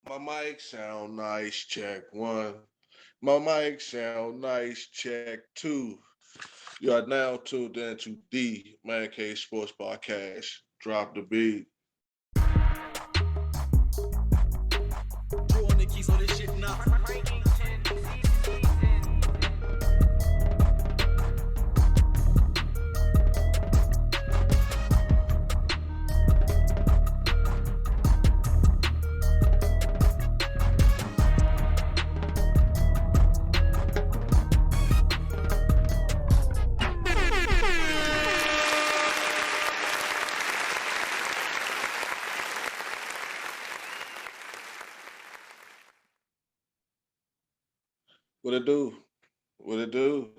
My mic sound nice, check one. My mic sound nice, check two. You are now tuned in to the Man Cave Sports Podcast. Drop the beat. Drew on the keys, so this shit now. What it do? What it do?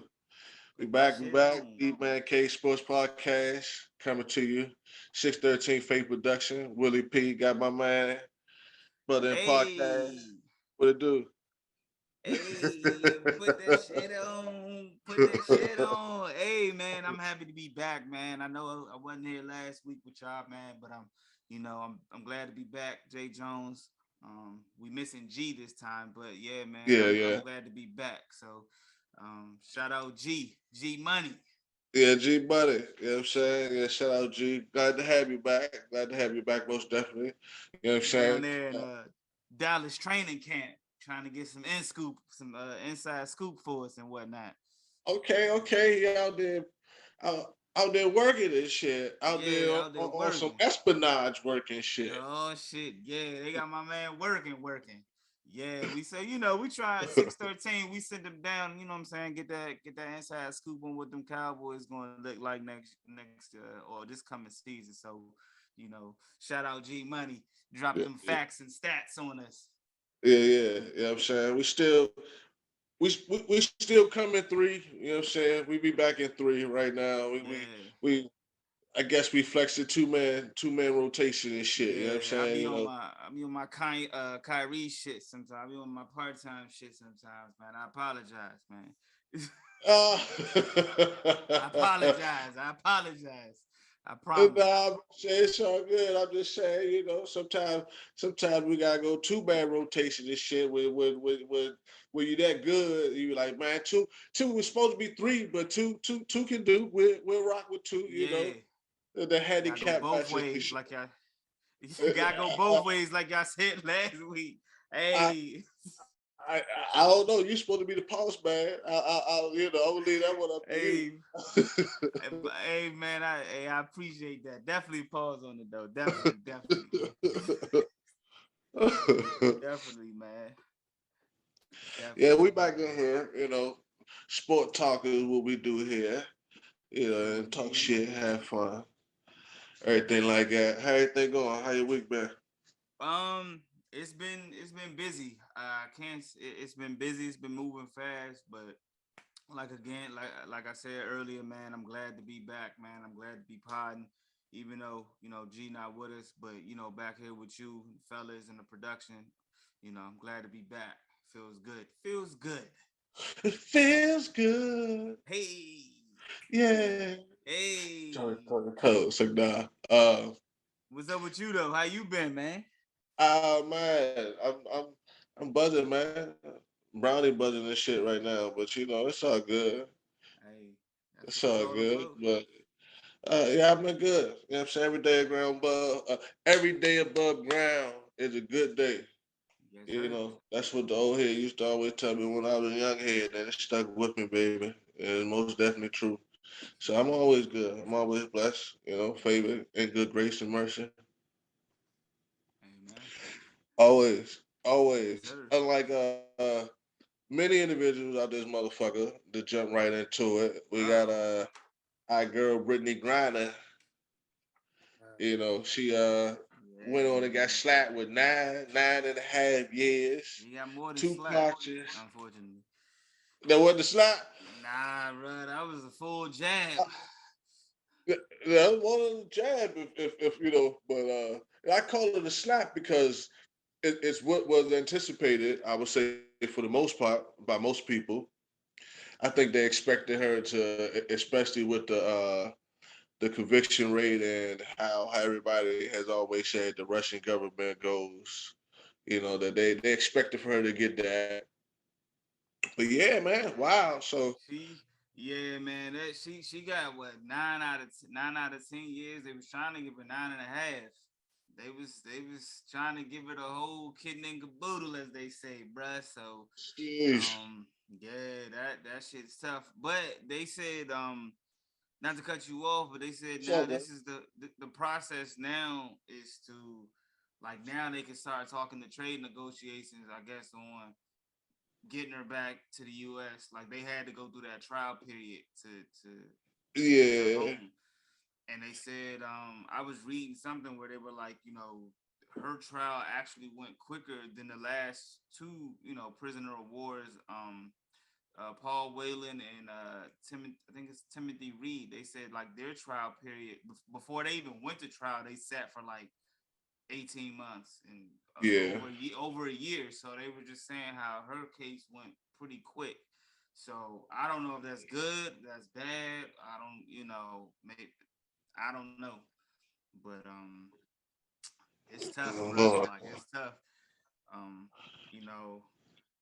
We Put that back, we shit back. on. The Man Cave Sports Podcast coming to you. 613 Faye Production. Willie B got my man. Brother in podcast. Hey, What it do? hey, put that shit on. Put that shit on. Hey, man, I'm happy to be back, man. I know I wasn't here last week with y'all, man, but I'm glad to be back. Jae Jones. We missing G this time, but yeah, man, Yeah, I'm yeah. glad to be back. So, shout out G Money. Yeah, G Buddy. You know what I'm saying? Yeah, shout out G. Glad to have you back. Glad to have you back, most definitely. You know what I'm He's down saying? there in Dallas training camp, trying to get some inside scoop for us and whatnot. Okay. He out there working and shit. Out there Yeah, out there on some working. espionage working shit. Oh shit, yeah, they got my man working. Yeah, we say, we tried 613. We sent them down, you know what I'm saying, get that inside scoop on what them Cowboys gonna look like next or this coming season. So, shout out G Money, drop Yeah, them yeah, facts and stats on us. yeah. You know what I'm saying? We still come in three. You know what I'm saying? We be back in three right now. Yeah. We I guess we flexed the two man rotation and shit. You know what I'm Yeah, saying? You know. I be on my Kyrie shit sometimes. I be on my part time shit sometimes, man. I apologize, man. Uh, I apologize. I apologize. I nah, promise. I'm saying it's all good. I'm just saying, sometimes we gotta go two-man rotation and shit. When you that good, you like, man, two was supposed to be three, but two can do. We'll rock with two. You know, Yeah, the gotta go handicap both matches and ways, shit. like y'all. Uh, Gotta go both ways, like y'all said last week. I, Hey, I I don't know. You're supposed to be the post man. I'm gonna leave that one up to you. hey, hey, man. I appreciate that. Definitely pause on it though. Definitely, man. Yeah, we Definitely. back in here. Sport talk is what we do here. And talk Mm-hmm. shit, have fun, everything like that. How everything going? How your week been? It's been busy. I can't. It's been busy. It's been moving fast, but like I said earlier, man, I'm glad to be back, man. I'm glad to be podding, even though G not with us, but back here with you fellas in the production. I'm glad to be back. Feels good. Feels good. It feels good. Hey, Yeah. hey. Talking code. So nah. What's up with you though? How you been, man? Man, I'm buzzing, man. Brownie buzzing and shit right now, but it's all good. Hey, that's It's what it's all all good. about. But yeah, I've been good. You know what I'm saying? Every day above ground is a good day. Yes, sir. That's what the old head used to always tell me when I was a young head, and it stuck with me, baby. And it's most definitely true. So I'm always good. I'm always blessed, favored and good grace and mercy. Amen. Always, Yes, always. sir. Unlike many individuals out this motherfucker to jump right into it. We got Uh-oh. our girl Brittany Griner. She went Yeah, on and got man. slapped with nine and a half years, He got more than two slapped, punches. unfortunately. That wasn't a slap. Nah, bro, that was a full jab. Yeah, that was a jab, if but I call it a slap because it's what was anticipated. I would say for the most part by most people. I think they expected her to, especially with the conviction rate and how everybody has always said the Russian government goes, that they expected for her to get that. But yeah, man, Yeah, wow. So yeah, man. That she got what 9 out of 10 years. They was trying to give her 9.5. They was trying to give her the whole kid and caboodle, as they say, bruh. So jeez. yeah, that shit's tough. But they said not to cut you off, but they said What's now up, man? this is the process now is to like now they can start talking to trade negotiations, I guess, on getting her back to the US. Like they had to go through that trial period to get her Yeah, home. And they said, I was reading something where they were like, her trial actually went quicker than the last two, prisoner of wars. Paul Whelan and I think it's Timothy Reed. They said like their trial period before they even went to trial, they sat for like 18 months and yeah. over a year. So they were just saying how her case went pretty quick. So I don't know if that's good, that's bad. I don't, maybe I don't know, but it's tough, bro. Lord. Like it's tough. Um, you know,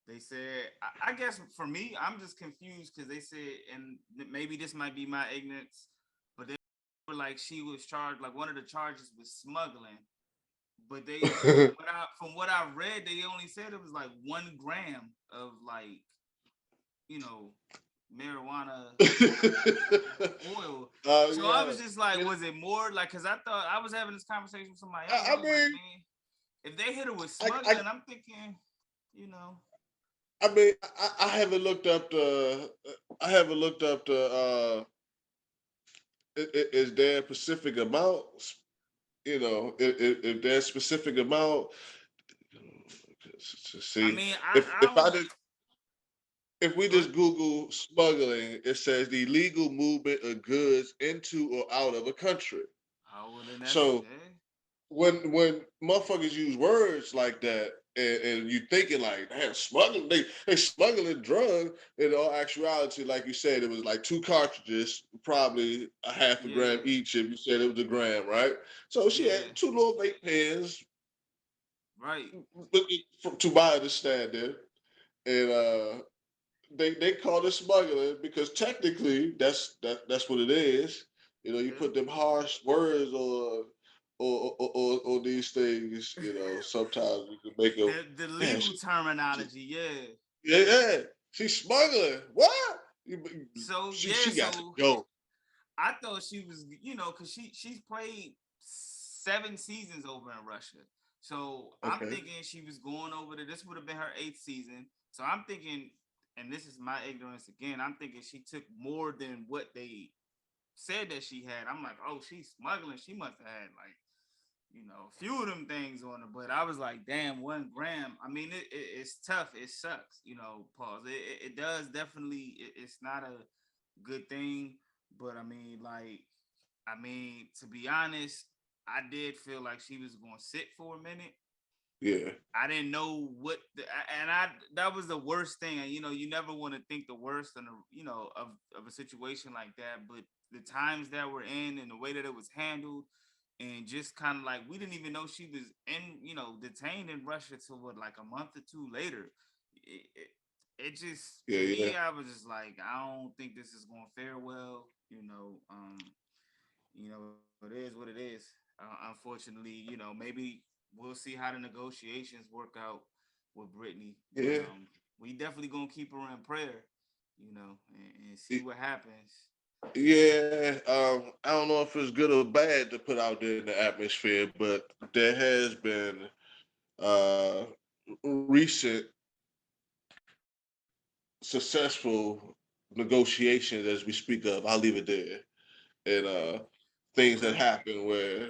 they said I guess for me, I'm just confused because they said, and maybe this might be my ignorance, but they were like she was charged like one of the charges was smuggling. But they from what I read, they only said it was like 1 gram of like, you know, marijuana oil. So I Yeah. was just like, was it more like because I thought I was having this conversation with somebody else. I, I I was like, mean, man, if they hit her with I, I, smuggling, I'm thinking, you know, I mean, I haven't looked up the. I haven't looked up the. Is there a specific amount? If there's a specific amount. I See, mean, if I I don't did, if we go ahead. just Google smuggling, it says the illegal movement of goods into or out of a country. Oh well, then that's So when motherfuckers use words like that, and you thinking like, damn, smuggling, they smuggling drug. In all actuality, like you said, it was like 2 cartridges, probably a half a gram yeah, each. If you said it was a gram, right? So she yeah, had 2 little vape pens, right. to my understanding, and they call it smuggling because technically that's what it is. You Yeah. put them harsh words on these things. Sometimes you can make them. The Damn, legal terminology, yeah. yeah, yeah. She's smuggling. What? So She yeah, got to so go. I thought she was, because she's played 7 seasons over in Russia. So I'm Okay. thinking she was going over there. This would have been her 8th season. So I'm thinking, and this is my ignorance again. I'm thinking she took more than what they said that she had. I'm like, oh, she's smuggling. She must have had like, a few of them things on her. But I was like, damn, 1 gram. I mean, it's tough. It sucks. Pause. It does definitely. It's not a good thing. But to be honest, I did feel like she was going to sit for a minute. Yeah. I didn't know and I that was the worst thing. And you never want to think the worst of a situation like that. But the times that we're in and the way that it was handled, and just kind of like we didn't even know she was detained in Russia till what like a month or two later. It just Yeah. to Yeah. me, I was just like, I don't think this is going to fare well. It is what it is. Unfortunately, maybe we'll see how the negotiations work out with Brittany, but Yeah. we definitely gonna keep her in prayer, and see what happens. Yeah. I don't know if it's good or bad to put out there in the atmosphere, but there has been uh recent successful negotiations as we speak of. I'll leave it there. And things that Okay, happen where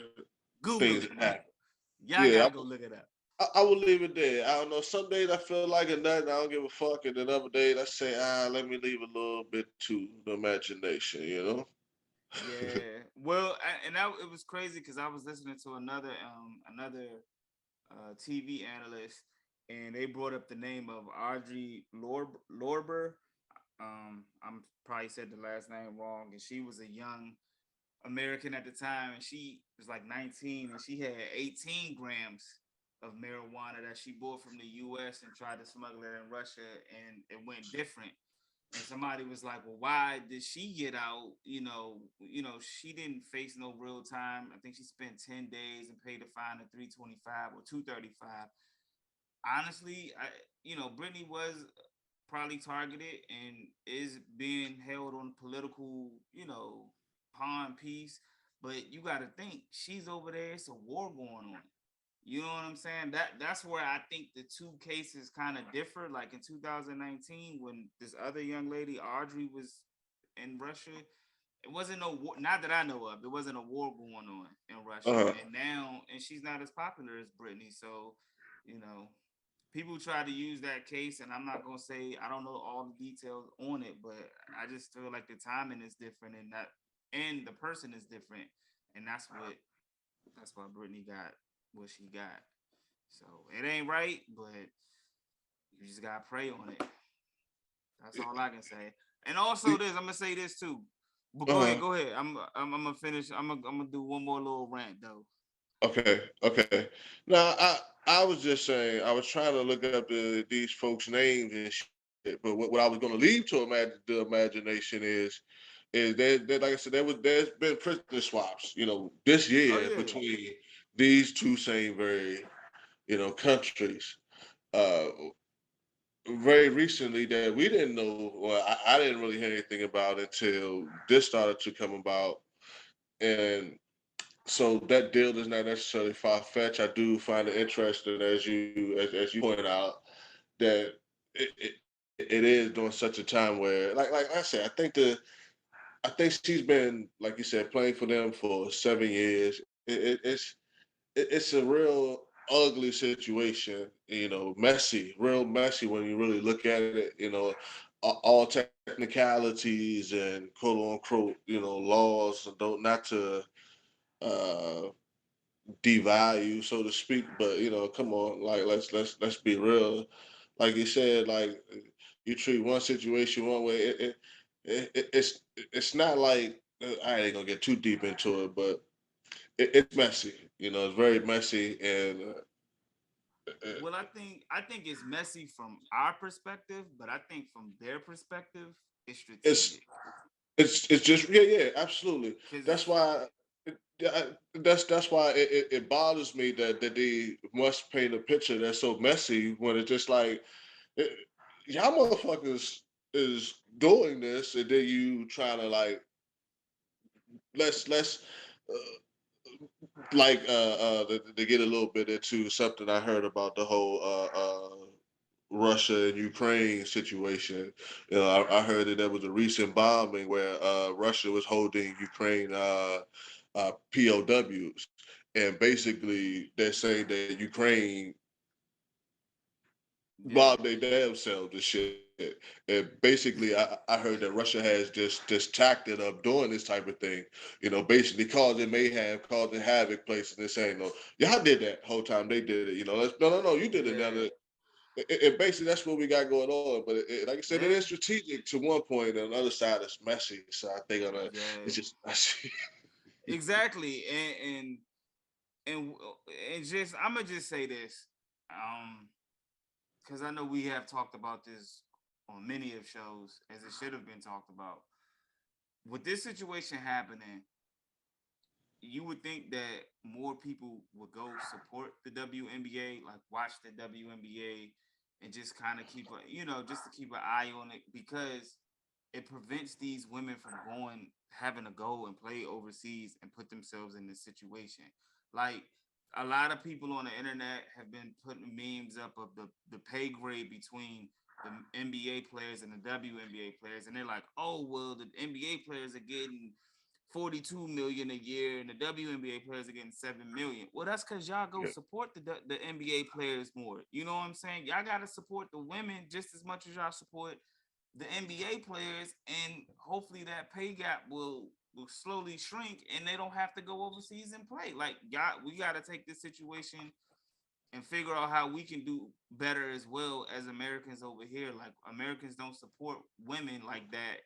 Google things it. happen. Y'all Yeah, gotta go look it up. I will leave it there. I don't know. Some days I feel like a nut and I don't give a fuck, and then other days I say, let me leave a little bit to the imagination. Yeah, well, and that it was crazy because I was listening to another TV analyst, and they brought up the name of Audrey Lorber. I'm probably said the last name wrong, and she was a young American at the time, and she was like 19, and she had 18 grams of marijuana that she bought from the U.S. and tried to smuggle it in Russia, and it went different. And somebody was like, "Well, why did she get out? She didn't face no real time. I think she spent 10 days and paid a fine of 325 or 235." Honestly, Brittany was probably targeted and is being held on political, pawn piece. But you got to think she's over there. It's a war going on. You know what I'm saying? That's where I think the two cases kind of differ. Like in 2019, when this other young lady Audrey was in Russia, it wasn't no war. Not that I know of. It wasn't a war going on in Russia, Uh-huh. and she's not as popular as Britney. So, you know, people try to use that case, and I'm not gonna say I don't know all the details on it, but I just feel like the timing is different, and the person is different, and that's why Brittany got what she got. So it ain't right, but you just gotta pray on it. That's all I can say. And also this, I'm gonna say this too. But Uh-huh. go ahead. I'm gonna finish. I'm gonna do one more little rant though. Okay. Now, I was just saying, I was trying to look up these folks' names and shit, but what I was going to leave to the imagination is that like I said, there's been prisoner swaps, this Oh year yeah. between these two same very, countries. Uh, very recently that we didn't know, well, I didn't really hear anything about until this started to come about, and so that deal is not necessarily far fetched. I do find it interesting, as you point out, that it is during such a time where, like I said, I think she's been, like you said, playing for them for 7 years. It's a real ugly situation, messy, real messy when you really look at it. All technicalities and quote unquote, laws don't not to. Uh, devalue, so to speak. But come on, like let's be real. Like you said, like you treat one situation one way. It's not like I ain't gonna get too deep into it, but it's messy. It's very messy, and Well, I think it's messy from our perspective, but I think from their perspective, it's it's strategic. it's just yeah, absolutely. Cause That's why. That's why it bothers me that they must paint a picture that's so messy when it's just like it, y'all motherfuckers is doing this, and then you trying to like let's like to get a little bit into something I heard about the whole Russia and Ukraine situation. I heard that there was a recent bombing where Russia was holding Ukraine POWs, and basically they're saying that Ukraine yeah, bombed their damn selves and shit. And basically, I heard that Russia has just tacked it up doing this type of thing, basically causing mayhem, causing havoc places. They're saying, no, y'all did that whole time. They did it. No, you did it. Now yeah, basically that's what we got going on. But like I said, it yeah, is strategic to one point, and the other side is messy. So I think yeah. it's just messy. Exactly, and and just I'm gonna just say this, um, because I know we have talked about this on many of shows as it should have been talked about. With this situation happening, you would think that more people would go support the WNBA, like watch the WNBA, and just kind of keep just to keep an eye on it because it prevents these women from having to go and play overseas and put themselves in this situation. Like a lot of people on the internet have been putting memes up of the pay grade between the NBA players and the WNBA players, and they're like, "Oh, well, the NBA players are getting 42 million a year and the WNBA players are getting 7 million." Well, that's because y'all go Yeah, support the NBA players more. You know what I'm saying? Y'all gotta support the women just as much as y'all support the NBA players, and hopefully that pay gap will slowly shrink and they don't have to go overseas and play. Like y'all, we gotta take this situation and figure out how we can do better as well as Americans over here. Like Americans don't support women like that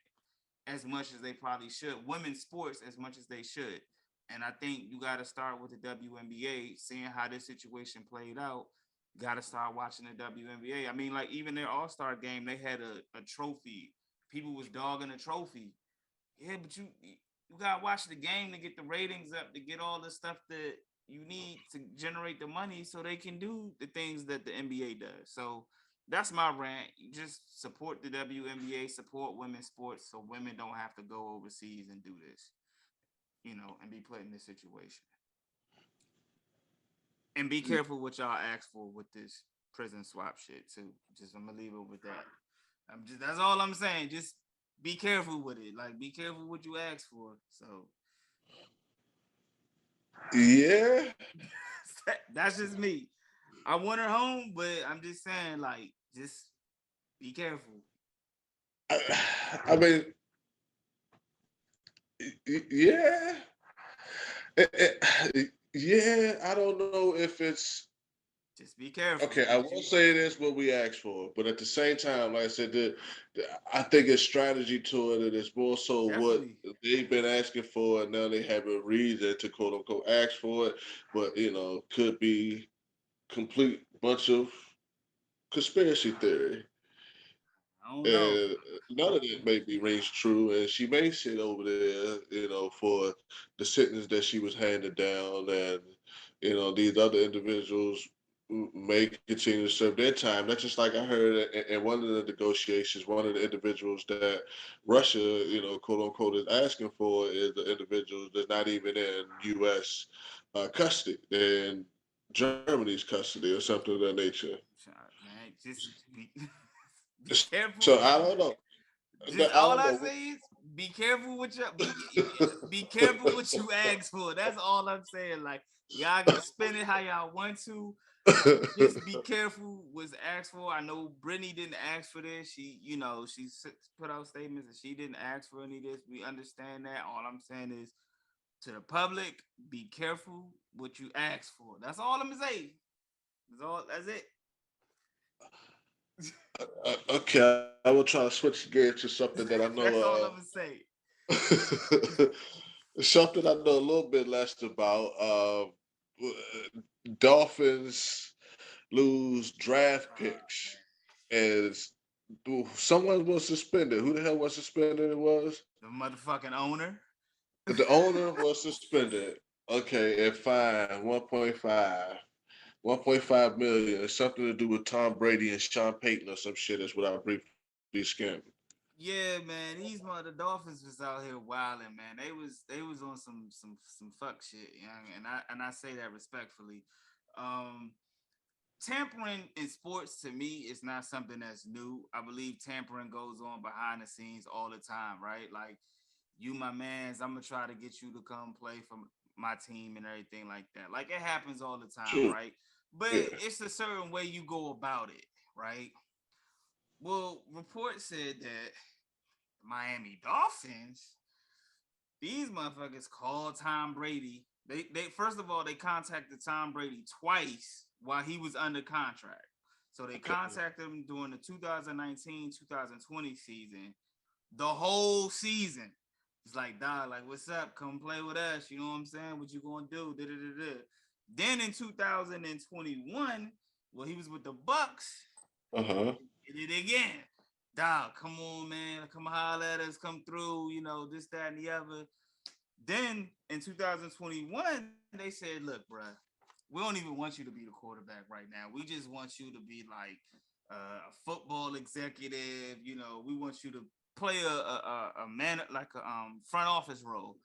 as much as they probably should. Women's sports as much as they should. And I think you got to start with the WNBA, seeing how this situation played out. Got to start watching the WNBA. I mean, like even their All-Star game, they had a trophy. People was dogging the trophy. Yeah, but you gotta watch the game to get the ratings up, to get all the stuff that you need to generate the money so they can do the things that the NBA does. So that's my rant. You just support the WNBA, support women's sports so women don't have to go overseas and do this, and be put in this situation. And be careful what y'all ask for with this prison swap shit too. Just I'm gonna leave it with that. That's all I'm saying. Just be careful with it. Like be careful what you ask for. So Yeah. that's just me. I want her home, but I'm just saying, like, just be careful. I mean, yeah. Yeah, I don't know if it's Just be careful. okay. I will say this what we asked for, but at the same time, like I said, I think it's strategy to it, and it's more so what Definitely. they've been asking for, and now they have a reason to quote unquote ask for it, but could be complete bunch of conspiracy theory. I don't know. And none of it maybe rings true. And she may sit over there, for the sentence that she was handed down. And, these other individuals may continue to serve their time. That's just like I heard in one of the negotiations, one of the individuals that Russia, quote unquote, is asking for is the individuals that's not even in U.S. Custody. They're in Germany's custody or something of that nature. Man, just be careful. So I don't know. Just I all don't I know. say is be careful with your be careful what you ask for. That's all I'm saying. Like y'all can spend it how y'all want to. Just be careful what's asked for. I know Brittany didn't ask for this. She put out statements that she didn't ask for any of this. We understand that. All I'm saying is to the public, be careful what you ask for. That's all I'm gonna say. That's it. Okay, I will try to switch gears to something that I That's all know. I'm gonna say. Something I know a little bit less about. Dolphins lose draft Oh, picks, as someone was suspended. Who the hell was suspended? It was the motherfucking owner. the owner was suspended. Okay, and fined 1.5. 1.5 million. It's something to do with Tom Brady and Sean Payton or some shit. That's what I briefly skimmed. Yeah, man, these mother Dolphins was out here wilding, man. They was on some fuck shit, and I say that respectfully. Um, Tampering in sports to me is not something that's new. I believe tampering goes on behind the scenes all the time, right? Like you, my man's, I'm gonna try to get you to come play for my team and everything like that. Like it happens all the time, True. right? But Yeah. it's a certain way you go about it, right? Well, reports said that Miami Dolphins, these motherfuckers called Tom Brady. They first of all they contacted Tom Brady twice while he was under contract. So they Okay. contacted him during the 2019-2020 season, the whole season. It's like, dog, like, what's up? Come play with us. You know what I'm saying? What you gonna do? Da-da-da-da. Then in 2021, well, he was with the Bucks. Uh-huh. Did it again. Dog, come on, man. Come holler at us. Come through. This, that, and the other. Then in 2021, they said, look, bro, we don't even want you to be the quarterback right now. We just want you to be like a football executive. We want you to play a man like a front office role.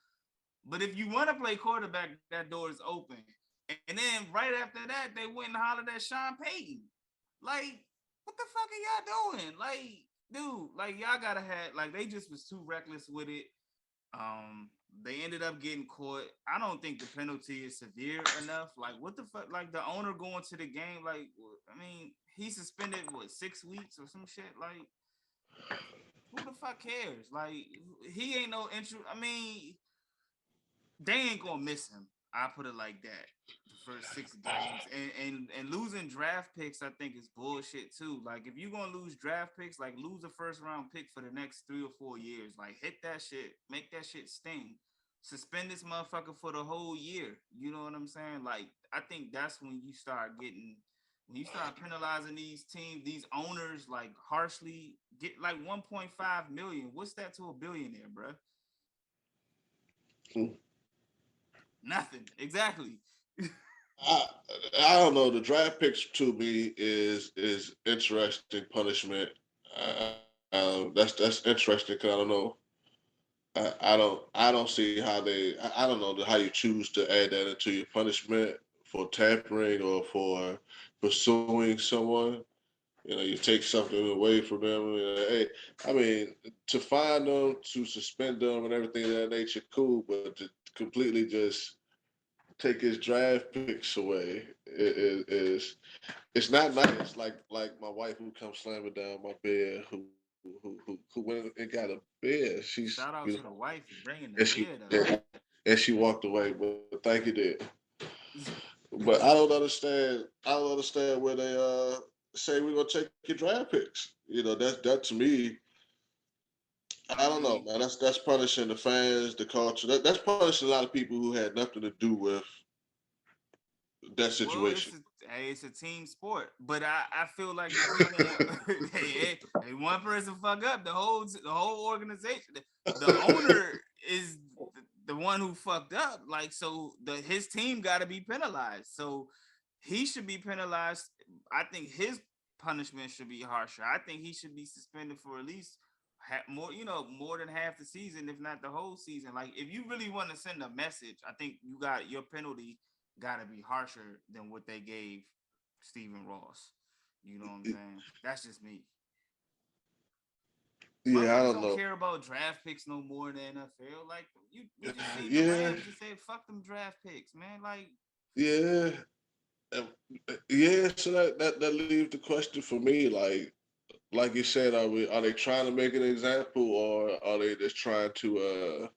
But if you want to play quarterback, that door is open. And then right after that, they went and hollered at Sean Payton. Like, what the fuck are y'all doing? Like, dude, like y'all gotta have like they just was too reckless with it. They ended up getting caught. I don't think the penalty is severe enough. Like, what the fuck? Like the owner going to the game. Like, I mean, he suspended what 6 weeks or some shit. Like, who the fuck cares? Like, he ain't no interest. I mean, they ain't gonna miss him. I put it like that. The first 6 games and losing draft picks, I think is bullshit too. Like if you're gonna lose draft picks, like lose a first round pick for the next 3 or 4 years. Like hit that shit, make that shit sting. suspend this motherfucker for the whole year. You know what I'm saying? Like, I think that's when you start getting, when you start penalizing these teams, these owners, like harshly, get like 1.5 million. What's that to a billionaire, bro? Hmm. Nothing. Exactly. I I don't know. The draft picks to me is interesting punishment. That's interesting because I don't know. I don't see how I don't know how you choose to add that into your punishment for tampering or for pursuing someone. You take something away from them. Hey, I mean, to fine them, to suspend them, and everything of that nature, cool. But to completely just take his draft picks away is it's not nice. Like my wife who comes slamming down my bed, who went and got a bed. She's Shout out to the wife for bringing the and she beard up. and she walked away. But thank you, did. But I don't understand. I don't understand where they say we're gonna take your draft picks. That to me. I I don't know, mean, man. That's punishing the fans, the culture. That's punishing a lot of people who had nothing to do with that well, situation. it's a team sport, but I feel like if you want, hey, one person fuck up, the whole organization, the owner is the one who fucked up. Like, so his team got to be penalized. So he should be penalized. I think his punishment should be harsher. I think he should be suspended for at least more than half the season, if not the whole season. Like, if you really want to send a message, I think you got your penalty got to be harsher than what they gave Stephen Ross. You know what I'm saying? That's just me. Yeah, I Motherfuckers don't don't know. care about draft picks no more in the NFL. Like, we just seen the Yeah, Rams just say fuck them draft picks, man. Like, yeah, uh, yeah. So that leaves the question for me. Like you said, are they trying to make an example, or are they just trying to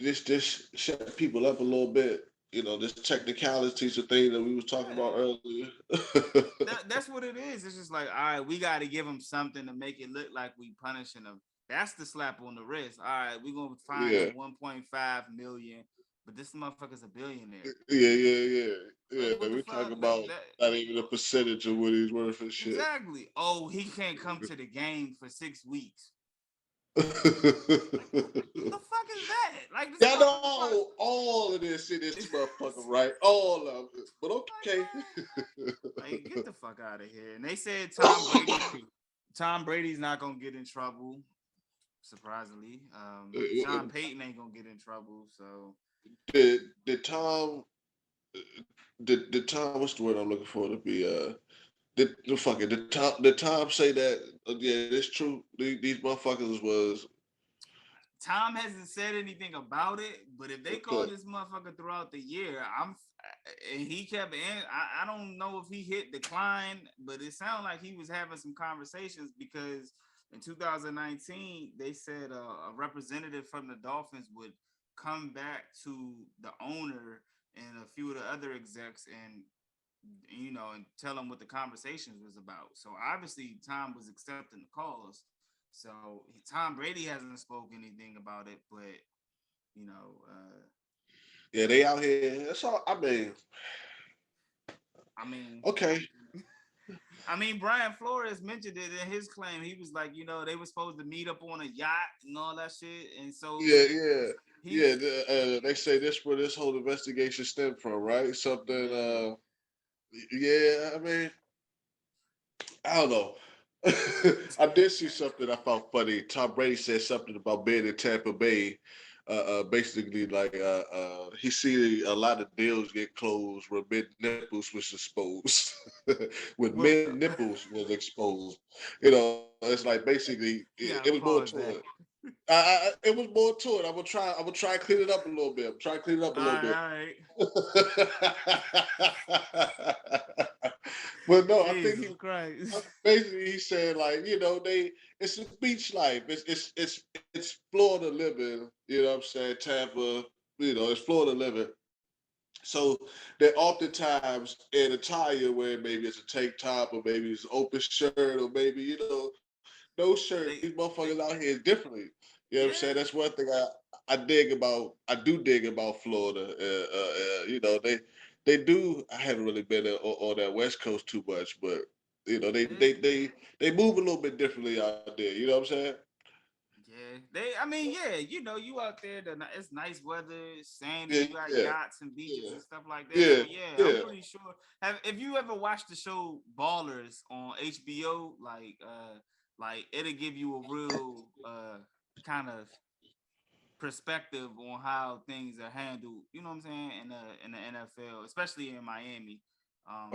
just shut people up a little bit? This technicalities of things that we was talking about yeah, earlier. that's what it is. It's just like, all right, we got to give them something to make it look like we punishing them. That's the slap on the wrist. All right, we gonna find Yeah, them 1.5 million, but this motherfucker's a billionaire. yeah. What the We talk fuck? about not even a percentage of what he's worth and shit. Exactly. Oh, he can't come to the game for 6 weeks. The fuck is that? Like, this Y'all motherfucker. know all of this in this motherfucker, right? All of it. But Like, okay. man, like, get the fuck out of here. And they said Tom Brady's not gonna get in trouble. Surprisingly, Sean Payton ain't gonna get in trouble. So did Tom did Tom what's the word I'm looking for to be did Tom say that yeah it's true these motherfuckers was Tom hasn't said anything about it, but if they call okay. this motherfucker throughout the year, and he kept in. I don't know if he hit decline, but it sounded like he was having some conversations because in 2019 they said a representative from the Dolphins would come back to the owner and a few of the other execs and tell them what the conversations was about. So obviously Tom was accepting the calls. So Tom Brady hasn't spoke anything about it, but you know, uh, Yeah, they out here. That's all. I mean, Okay. I mean, Brian Flores mentioned it in his claim. He was like, they were supposed to meet up on a yacht and all that shit, and so Yeah, yeah, he, yeah. They say this where this whole investigation stemmed from, right? Something. yeah, Yeah. I mean, I don't know. I did see something I found funny. Tom Brady said something about being in Tampa Bay. Basically, like he see a lot of deals get closed where mid nipples was exposed, when well, mid nipples was exposed. It's like basically it yeah, was more pause to that. it. It was more to it. I'm gonna try and clean it up a little bit. I'm trying to clean it up a All little right, bit. all right. But no, I think Jesus Christ. basically he said like it's a beach life. It's Florida living. You know what I'm saying? Tampa. It's Florida living. So they're oftentimes in attire where maybe it's a tank top or maybe it's an open shirt or maybe no shirt. These They, motherfuckers they, out here differently. You know what I'm saying? Yeah, That's one thing I do dig about Florida. You know, they do. I haven't really been on that West Coast too much, but you know, yeah, they move a little bit differently out there. You know what I'm saying? yeah. I mean, yeah. You out there. It's nice weather, it's sandy. Yeah, You got yeah, yachts and beaches yeah, and stuff like that. So yeah, yeah, I'm yeah. pretty sure. If you ever watched the show Ballers on HBO, like it'll give you a real kind of perspective on how things are handled. You know what I'm saying in the NFL, especially in Miami.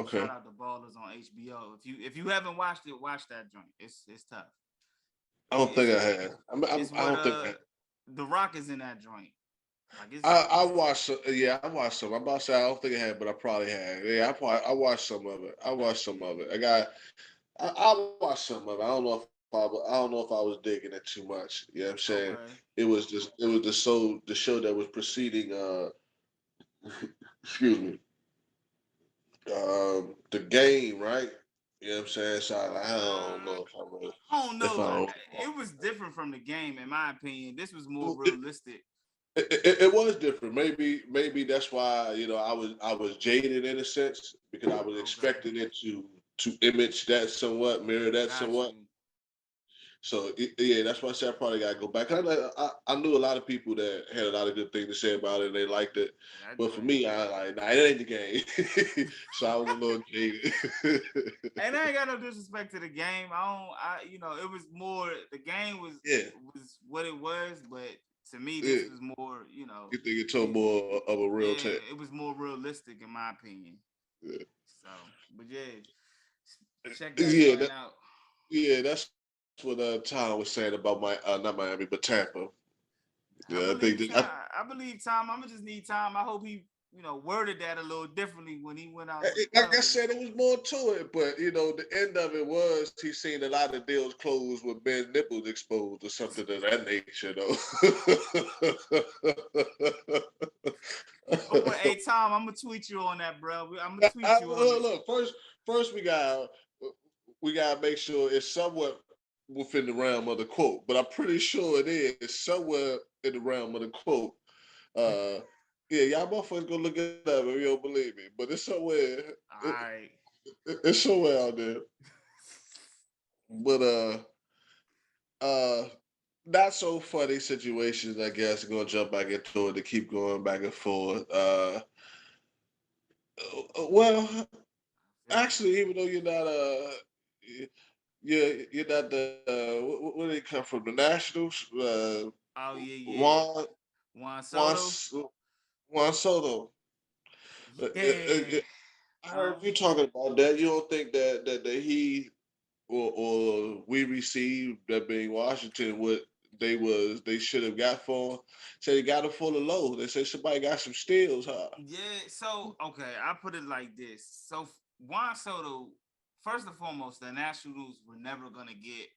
Shout Okay. out to Ballers on HBO. If you haven't watched it, watch that joint. It's tough. I don't think It's I had. it's I what don't think I. The Rock is in that joint. Like I it's watched. Yeah, I watched some. I'm about to say I don't think I had, but I probably had. Yeah, I watched some of it. I watched some of it. I watched some of it. I don't know if I was digging it too much. You know what I'm saying? okay. It was the show that was preceding excuse me, the game, right? You know what I'm saying? So I don't Uh, know if I really, I don't if know. I It was different from the game, in my opinion. This was more it, realistic. it was different. Maybe that's why I was jaded in a sense because I was Okay, expecting it to image that somewhat, mirror that got somewhat. you. So yeah, that's why I said I probably gotta go back. I knew a lot of people that had a lot of good things to say about it and they liked it, That but for joint. me, I like nah, it ain't the game. So I was a little jaded. And I ain't got no disrespect to the game. It was more the game Yeah, was what it was, but to me, this yeah. was more, You think it told these, more of a real yeah, tale? it was more realistic in my opinion. Yeah, So, but yeah, check that yeah, joint out. yeah. That's what Tom was saying about my not Miami, but Tampa. Yeah, I think that, I believe Tom. I'm gonna just need time. I hope he, worded that a little differently when he went out to the like I Pelicans. said, it was more to it, but you know, the end of it was he seen a lot of deals closed with Ben nipples exposed or something of that nature, though. Oh, hey Tom, I'm gonna tweet you on that, bro. I'm gonna tweet you on it. Look, first we gotta make sure it's somewhat within the realm of the quote, but I'm pretty sure it is somewhere in the realm of the quote. Uh, yeah, y'all motherfuckers go look it up if you don't believe me, but it's somewhere. All right. It's somewhere out there. But uh, not so funny situations. I guess gonna jump back into it to keep going back and forth. Well, I feel you. actually, even though you're not you're not the where did he come from? The Nationals. Oh yeah, yeah. Juan Juan Juan Soto. Juan Soto. Yeah. I heard Um. you talking about that. You don't think that he or we received that being Washington what they should have got for him. Say they got him full of low. They say somebody got some steals, huh? Yeah. So okay, I put it like this. So Juan Soto, first and foremost, the Nationals were never gonna get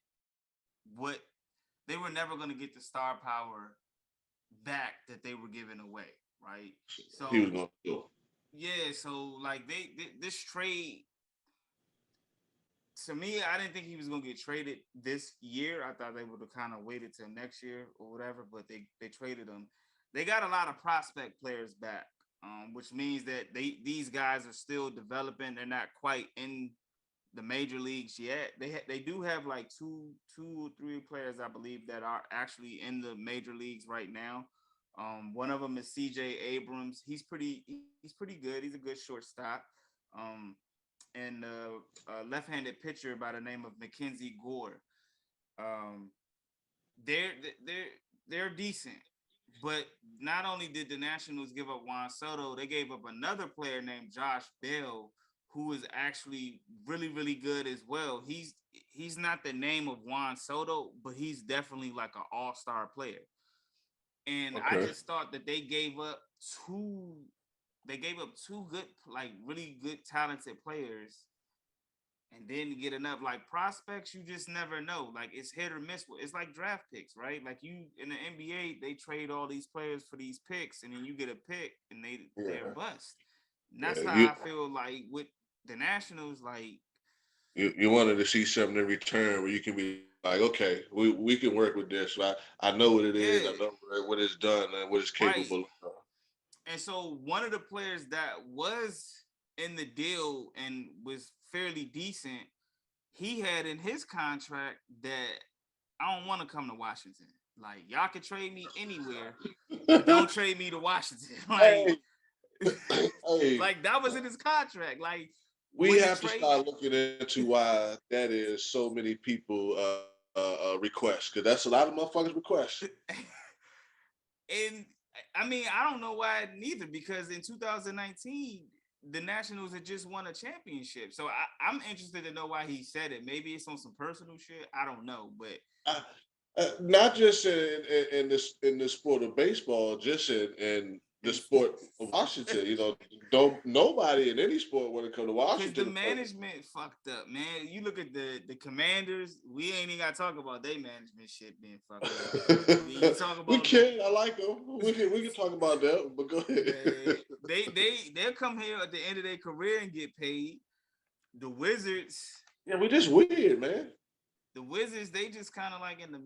what they were never gonna get the star power back that they were giving away, right? He was So gonna do. yeah, so like this trade to me, I didn't think he was gonna get traded this year. I thought they would have kind of waited till next year or whatever, but they traded him. They got a lot of prospect players back, which means that these guys are still developing. They're not quite in the major leagues yet. They do have like two or three players I believe that are actually in the major leagues right now. One of them is C.J. Abrams. He's pretty good. He's a good shortstop. Um, and a left-handed pitcher by the name of Mackenzie Gore. Um, they're they're they're decent, but not only did the Nationals give up Juan Soto, they gave up another player named Josh Bell, who is actually really good as well. He's not the name of Juan Soto, but he's definitely like an all-star player. And I Okay. just thought that two they gave up two good, like really good talented players and then get enough like prospects, you just never know. Like it's hit or miss. It's like draft picks, right? Like you in the NBA, they trade all these players for these picks, and then you get a pick, and they're Yeah. bust. And Yeah. that's how You I feel like with the Nationals. Like You wanted to see something in return where you can be like, okay, we can work with this. I know what it is. I Yeah, know what it's done and what it's right. capable of. And so one of the players that was in the deal and was fairly decent, he had in his contract that I don't want to come to Washington. Like y'all can trade me anywhere, but don't trade me to Washington. Like, Hey, hey, like that was in his contract. Like we when the have to trade, start looking into why that is so many people request, because that's a lot of motherfuckers request. and I mean I don't know why neither because in 2019 the Nationals had just won a championship. So I'm interested to know why he said it. Maybe it's on some personal shit. I don't know, but Uh, Not just in the sport of baseball, just in the in sport of Washington. Don't nobody in any sport when it comes to because the Washington. management fucked up, man. You look at the Commanders. We ain't even got to talk about their management shit being fucked up. Then you talk We about the can. I like them. We can talk about that. But go ahead. man. They'll come here at the end of their career and get paid. The Wizards, Yeah, we just weird, man. they just kind of like in the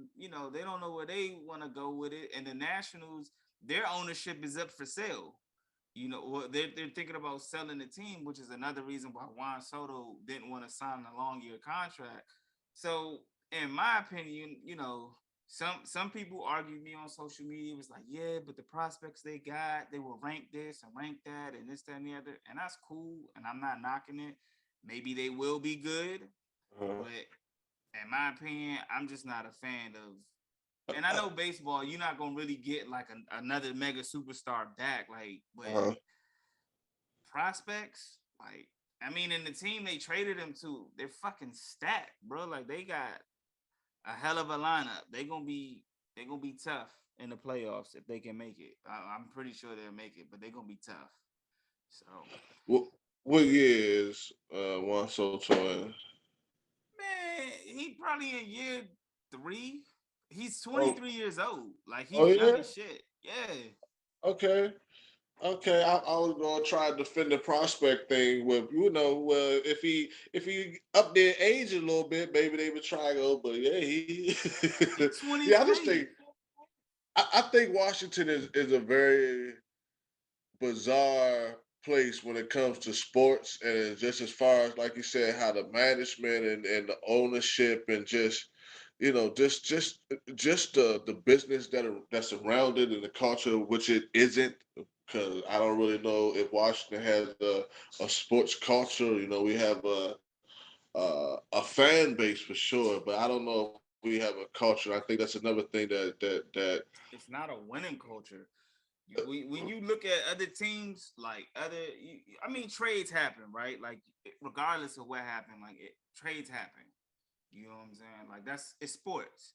they don't know where they want to go with it. And the Nationals, their ownership is up for sale. Well, they're thinking about selling the team, which is another reason why Juan Soto didn't want to sign a long year contract. So, in my opinion, some people argue me on social media. It was like, yeah, but the prospects they will rank this and rank that and this, that, and the other, and that's cool. And I'm not knocking it. Maybe they will be good, Uh-huh. but in my opinion, I'm just not a fan of. And I know baseball, you're not gonna really get like another mega superstar back, like, but Uh-huh. prospects, like, I mean, in the team they traded him to, they're fucking stacked, bro. Like they got a hell of a lineup. They gonna be tough in the playoffs if they can make it. I'm pretty sure they'll make it, but they're gonna be tough. So, What year is Juan Soto in? man, he probably in year 3. He's Oh, 23 years old. Like oh he's young yeah. as shit. Yeah. Okay. Okay, I was gonna try to defend the prospect thing with well if he up their age a little bit, maybe they would try to go. But yeah, he He's yeah, I just think 23. I think Washington is a very bizarre place when it comes to sports, and just as far as like you said, how the management and the ownership and just just the business that's around it and the culture, which it isn't. Because I don't really know if Washington has a sports culture. We have a fan base for sure, but I don't know if we have a culture. I think that's another thing that It's not a winning culture. When you look at other teams, like I mean, trades happen, right? Like regardless of what happened, like trades happen. You know what I'm saying? Like it's sports.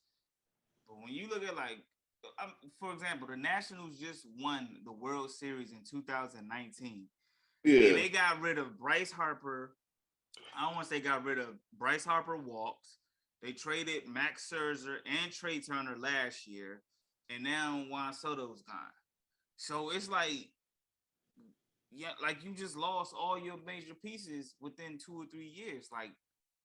But when you look at like, for example, the Nationals just won the World Series in 2019, and yeah. they got rid of Bryce Harper. I don't want to say got rid of Bryce Harper walks. They traded Max Scherzer and Trey Turner last year, and now Juan Soto's gone. So it's like, yeah, like you just lost all your major pieces within 2 or 3 years. Like,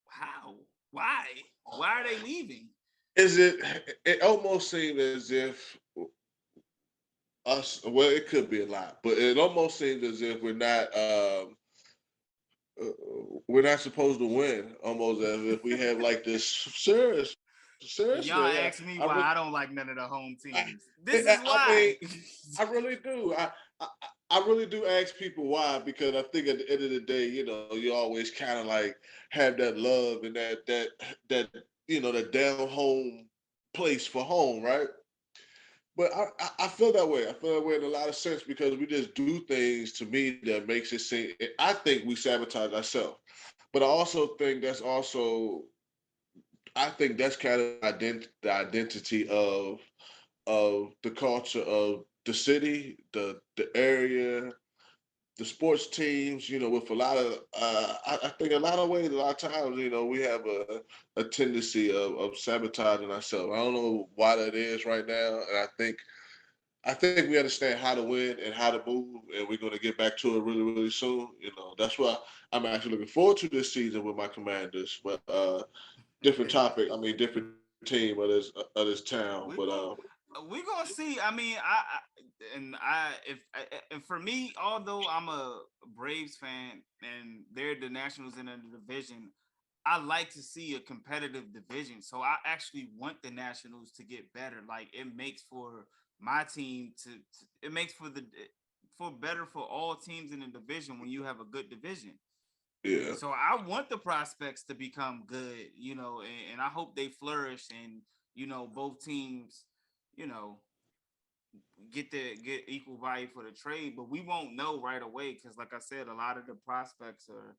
how? Why? Why are they leaving? Is it? It almost seemed as if us. Well, it could be a lot, but it almost seems as if we're not supposed to win. Almost as if we have like this. And y'all Seriously. ask me why I don't like none of the home I, teams. This is I mean, why. I really do. I I really do ask people why, because I think at the end of the day, you always kind of like have that love and that that down home place for home, right? But I feel that way. I feel that way in a lot of sense because we just do things to me that makes it seem. I think we sabotage ourselves, but I also think that's also. I think that's kind of the identity of the culture of the city, the area, the sports teams. With a lot of I think a lot of ways, a lot of times, we have a tendency of sabotaging ourselves. I don't know why that is right now, and I think we understand how to win and how to move, and we're going to get back to it really, really soon. That's why I'm actually looking forward to this season with my Commanders. But different topic. I mean, different team of this town. we But go we gonna see. I mean, I if and for me, although I'm a Braves fan and they're the Nationals in the division, I like to see a competitive division. So I actually want the Nationals to get better. Like it makes for my team it makes for better for all teams in the division when you have a good division. yeah, So I want the prospects to become good, and I hope they flourish and both teams, you know, get equal value for the trade. But we won't know right away because, like I said, a lot of the prospects are,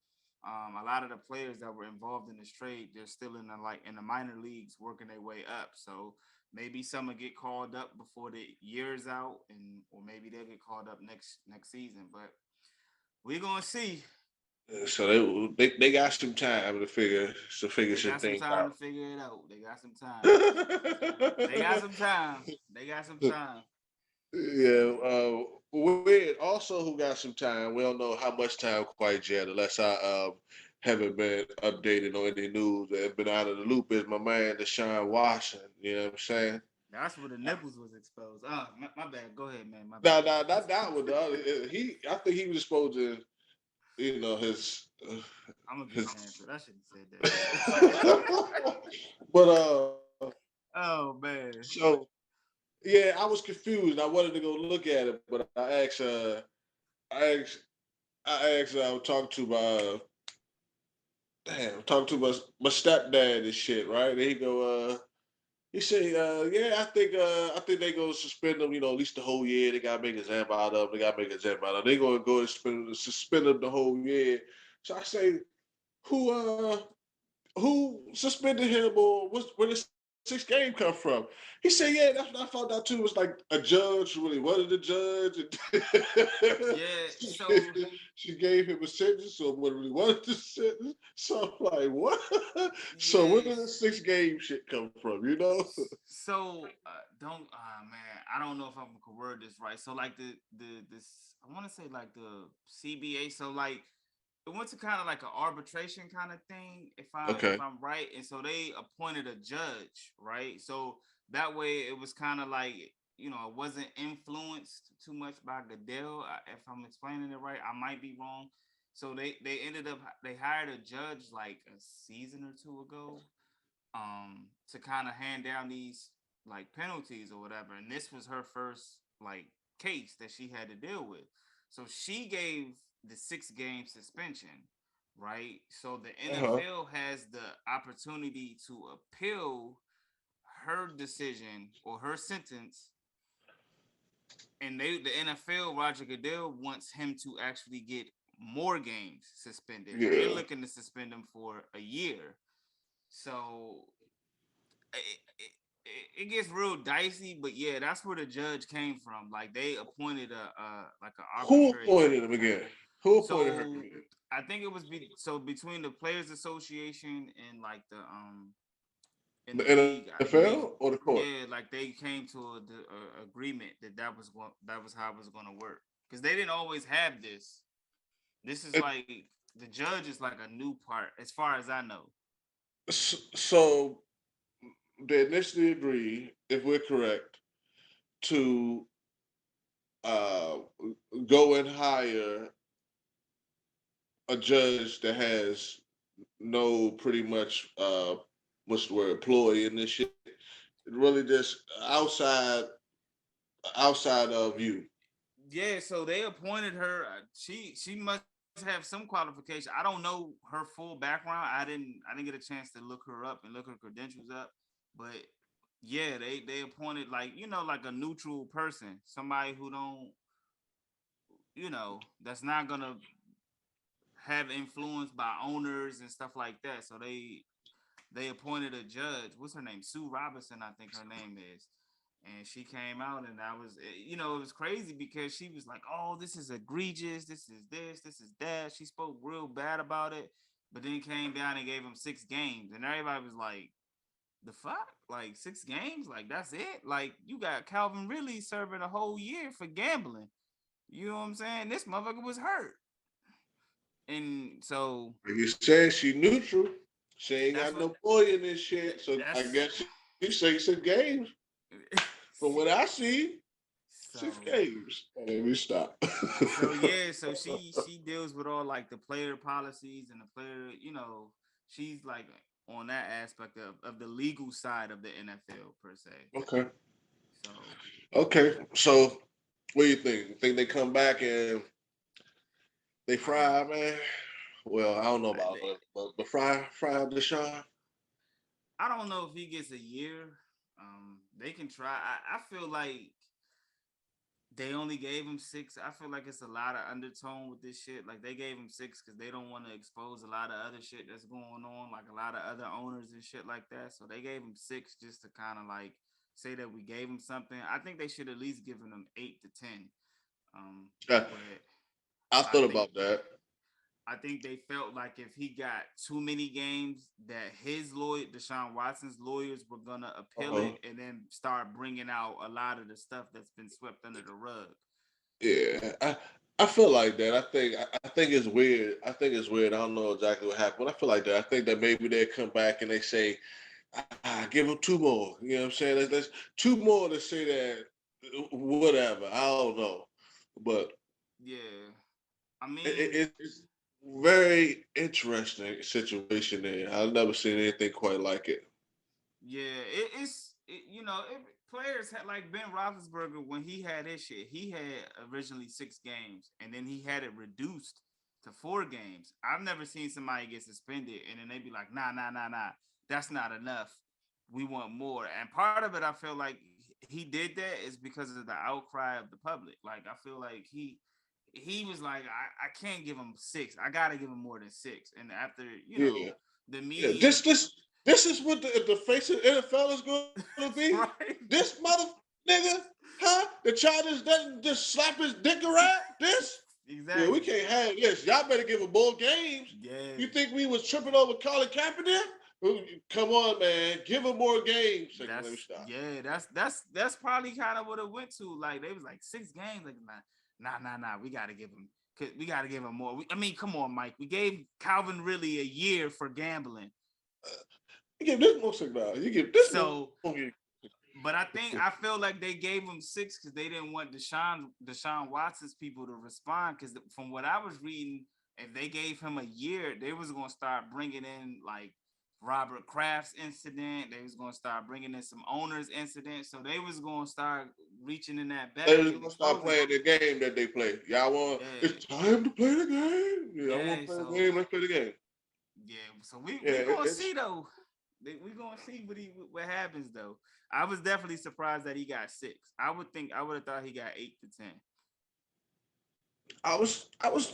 a lot of the players that were involved in this trade, they're still in the minor leagues working their way up. So maybe some will get called up before the year's out, or maybe they'll get called up next season. But we're gonna see. so they got some time to figure They some got some things time out. to figure it out. They got some time. They got some time. They got some time. Yeah, weird. Also, who got some time? We don't know how much time quite yet, unless I haven't been updated on any news that have been out of the loop. Is my man Deshaun Watson? You know what I'm saying? That's where the nipples was exposed. My bad. Go ahead, man. My Nah, bad. nah, not that one. The other, I think he was supposed to, his, I'm gonna get his. canceled. I shouldn't have said that. But Oh man. so yeah, I was confused. I wanted to go look at it, but I asked, I was talking to talking to my stepdad and shit, right? And he go, he say, yeah, I think they gonna suspend them, at least the whole year. They gotta make an exam out of them. They gotta make an exam out of them. They gonna go and suspend them the whole year. So I say, who who suspended him or where the sixth game come from? He said, yeah, that's what I found out too. It was like a judge who really wanted a judge. And Yeah. So she gave him a sentence, so what really wanted the sentence. So I'm like, what? So where did the yes. six game shit come from, you know? So don't man, I don't know if I'm gonna word this right. So like this I want to say like the CBA. So like it went to kind of like an arbitration kind of thing, if Okay. I'm right. And so they appointed a judge, right? So that way it was kind of like it wasn't influenced too much by Goodell. If I'm explaining it right, I might be wrong. So they hired a judge like a season or two ago, to kind of hand down these like penalties or whatever. And this was her first like case that she had to deal with. So she gave the 6 game suspension, right? So the Uh-huh. NFL has the opportunity to appeal her decision or her sentence, and the NFL, Roger Goodell wants him to actually get more games suspended. They're Yeah. looking to suspend him for a year. So it gets real dicey, but yeah, that's where the judge came from. Like they appointed a like an Who arbitrator. appointed him again? Who appointed her So again? I think it was between the Players Association and like the in The the league, I believe. NFL or the court? Yeah, like they came to a agreement that was how it was going to work because they didn't always have this. This is like the judge is like a new part, as far as I know. So they initially agreed, if we're correct, to uh, go and hire a judge that has no pretty much what's the word employee in this shit. Really, just outside of you. Yeah, so they appointed her. She must have some qualification. I don't know her full background. I didn't get a chance to look her up and look her credentials up. But yeah, they appointed like like a neutral person, somebody who don't that's not gonna have influence by owners and stuff like that. So they appointed a judge. What's her name? Sue Robinson, I think her name is. And she came out, and I was, it was crazy because she was like, "Oh, this is egregious. This is that." She spoke real bad about it, but then came down and gave him 6 games, and everybody was like, The fuck? Like 6 games? Like that's it? Like you got Calvin really serving a whole year for gambling. You know what I'm saying? This motherfucker was hurt. And so You said she neutral. She ain't that's got what no boy in this shit. So I that's guess you say 6 games. From what I see, so 6 games. Let me stop. so yeah, so she deals with all like the player policies and the player, she's like on that aspect of the legal side of the NFL per se. Okay. So Okay. So what do you think? Think they come back and they fry, um man? Well, I don't know I, about it, but fry Deshaun. I don't know if he gets a year. They can try. I feel like they only gave him 6. I feel like it's a lot of undertone with this shit. Like they gave him 6 because they don't want to expose a lot of other shit that's going on, like a lot of other owners and shit like that. So they gave him 6 just to kind of like say that we gave him something. I think they should at least given him 8 to 10. Yeah, But I I thought think about that. I think they felt like if he got too many games, that his lawyer, Deshaun Watson's lawyers, were gonna appeal Uh-huh. it and then start bringing out a lot of the stuff that's been swept under the rug. Yeah, I feel like that. I think it's weird. I think it's weird. I don't know exactly what happened, but I feel like that. I think that maybe they come back and they say, give them 2 more. You know what I'm saying? That's 2 more to say that whatever. I don't know, but Yeah, I mean, it's very interesting situation there. I've never seen anything quite like it. yeah, players had like Ben Roethlisberger when he had his shit. He had originally 6 games, and then he had it reduced to 4 games. I've never seen somebody get suspended, and then they be like, nah, nah, nah, nah, that's not enough. We want more. And part of it, I feel like he did that is because of the outcry of the public. Like I feel like he was like, I can't give him 6. I gotta give him more than 6. And after Yeah, the yeah. media, This is what the face of the NFL is going to be. right? This mother nigga, huh? The Chargers doesn't just slap his dick around. This, yeah, we Exactly. can't have this. Y'all better give him more games. Yeah. You think we was tripping over Colin Kaepernick? Come on, man, give him more games. Let me stop. That's probably kind of what it went to. Like they was like 6 games. Like nah. We gotta give him more. I mean, come on, Mike. We gave Calvin Ridley a year for gambling. You give this more $6. You give this more. So, but I feel like they gave him 6 because they didn't want Deshaun Watson's people to respond. Because from what I was reading, if they gave him a year, they was gonna start bringing in like Robert Kraft's incident. They was gonna start bringing in some owners incident. So they was gonna start reaching in that They bag was and gonna start exposing. playing the game that they play. Y'all want? Yeah, It's time to play the game. Yeah, I want yeah. to play the So game. Let's play the game. yeah, so we Yeah, gonna it's. see though. We gonna see what happens though. I was definitely surprised that he got 6. I would have thought he got 8 to 10. I was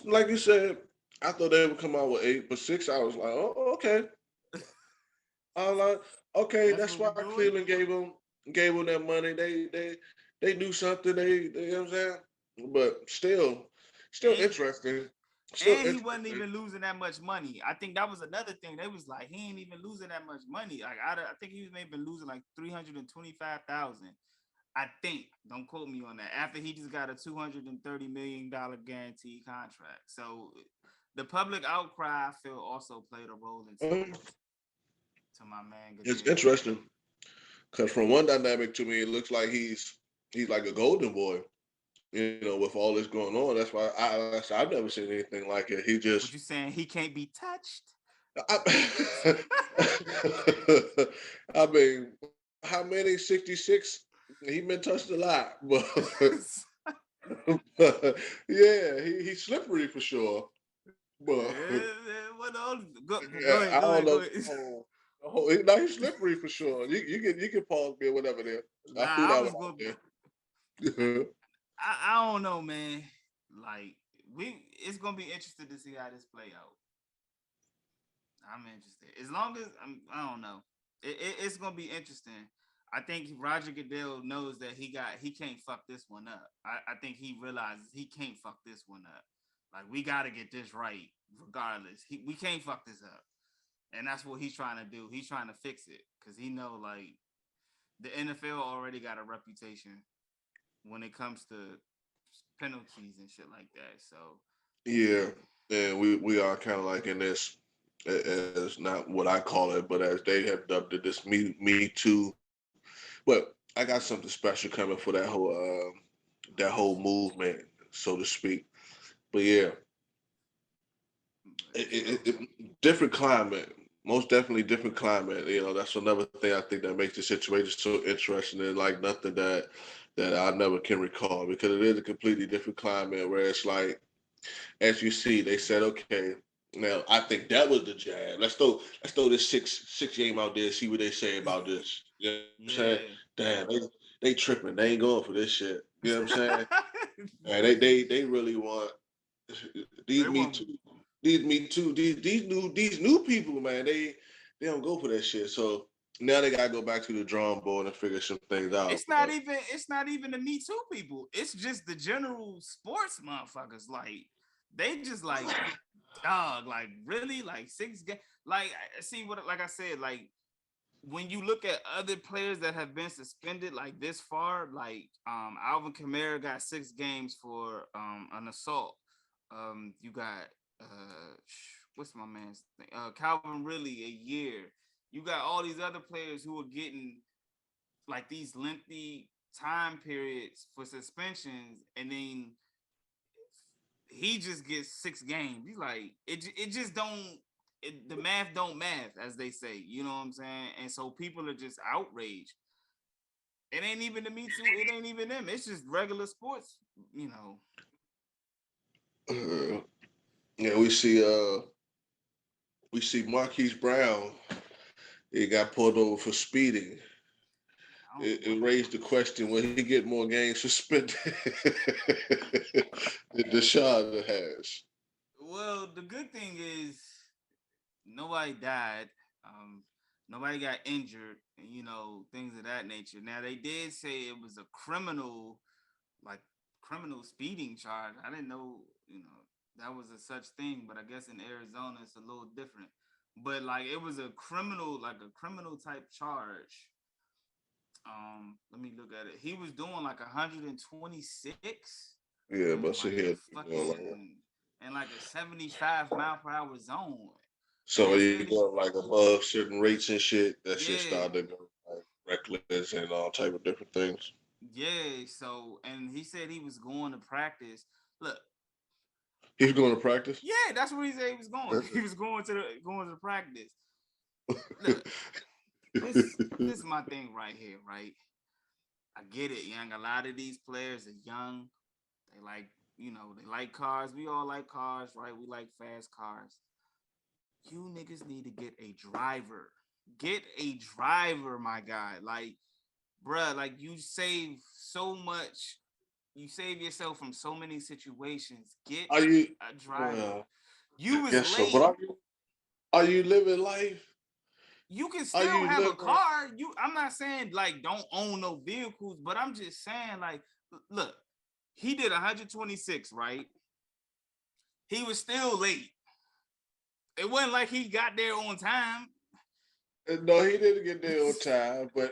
like you said. I thought they would come out with 8, but 6. I was like, oh, okay. I was like, okay, That's that's what why we doing. Cleveland gave them that money. They knew something. You know what I'm saying? But still And interesting. Still and he wasn't interesting. even losing that much money. I think that was another thing. They was like he ain't even losing that much money. Like I think he was maybe losing like 325,000. I think. Don't quote me on that. After he just got a $230 million guaranteed contract. So the public outcry, I feel, also played a role into Um, it. To my man it's Goodell. interesting because from one dynamic to me, it looks like he's like a golden boy. With all this going on. That's why I've never seen anything like it. He just, What you saying? He can't be touched? I, I mean, how many 66? He been touched a lot, but, but yeah, he's slippery for sure. But What else? Go yeah, ahead. I Go don't ahead. Go know. ahead. No, he's slippery for sure. You can pause me or whatever there. I threw Nah, I that was one out going. there. I don't know, man. Like it's gonna be interesting to see how this play out. I'm interested. As long as I don't know. It's gonna be interesting. I think Roger Goodell knows that he can't fuck this one up. I think he realizes he can't fuck this one up. Like we gotta get this right, regardless. We can't fuck this up. And that's what he's trying to do. He's trying to fix it because he know like the NFL already got a reputation when it comes to penalties and shit like that. So Yeah, and we are kind of like in this as not what I call it, but as they have dubbed it, this me too. But I got something special coming for that whole movement, so to speak. But yeah, different climate, most definitely different climate. You know, that's another thing I think that makes the situation so interesting and like nothing that I never can recall because it is a completely different climate where it's like, as you see, they said, okay, now I think that was the jab. Let's throw this six game out there, see what they say about this. You know what I'm saying? yeah. Damn, they tripping. They ain't going for this shit. You know what I'm saying? And they really want these They me want too. These me too. These new people, man. They don't go for that shit. So now they gotta go back to the drawing board and figure some things out. But it's not even the Me Too people. It's just the general sports motherfuckers. Like they just like dog, like really like 6 games. Like see what like I said, like when you look at other players that have been suspended like this far, like Alvin Kamara got 6 games for an assault. You got what's my man's name? Calvin Ridley a year. You got all these other players who are getting like these lengthy time periods for suspensions, and then he just gets 6 games. He's like, it just don't. The math don't math, as they say. You know what I'm saying? And so people are just outraged. It ain't even the Me Too. It ain't even them. It's just regular sports. You know. yeah, we see Marquise Brown. He got pulled over for speeding. I don't know It raised the question: will he get more games suspended than Deshaun has? Well, the good thing is nobody died. Um, Nobody got injured, and things of that nature. Now they did say it was a like criminal speeding charge. I didn't know, that was a such thing, but I guess in Arizona it's a little different. But like it was like a criminal type charge. Let me look at it. He was doing like 126 Yeah, and but see like a here, fucking and like a 75 mph zone. And so they you said he, go like above certain rates and shit. That shit yeah, started to go like reckless and all type of different things. yeah. So, and he said he was going to practice. Look, He's going to practice. yeah, that's where he said he was going. He was going to practice. Look, this is my thing right here, right? I get it, young. A lot of these players are young. They like, they like cars. We all like cars, right? We like fast cars. You niggas need to get a driver. Get a driver, my guy. Like, bruh, like you save so much. You save yourself from so many situations. Get Are you? a driver. Well, I You was guess so. But late. are you living life? You can Are still you have a living? car. I'm not saying like don't own no vehicles, but I'm just saying like look, he did 126, right? He was still late. It wasn't like he got there on time. No, he didn't get there on time. But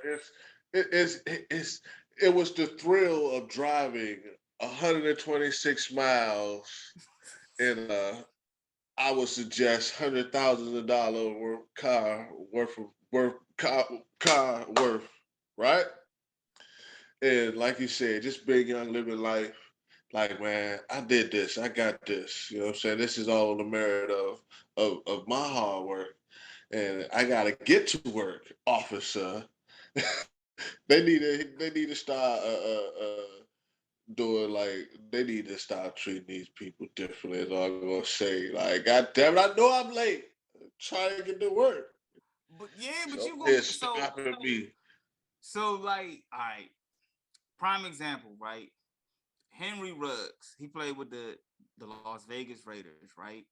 it's it was the thrill of driving 126 miles in a, I would suggest $100,000 car worth, right? And like you said, just being young, living life. Like, man, I did this. I got this. You know what I'm saying? This is all the merit of my hard work. And I gotta get to work, officer. They need to start doing like they need to start treating these people differently. Is all I'm gonna say. Like, God damn it, I know I'm late. I'm trying to get to work. But yeah, but So you they're gonna stopping me. so like all right, prime example, right? Henry Ruggs, he played with the Las Vegas Raiders, right?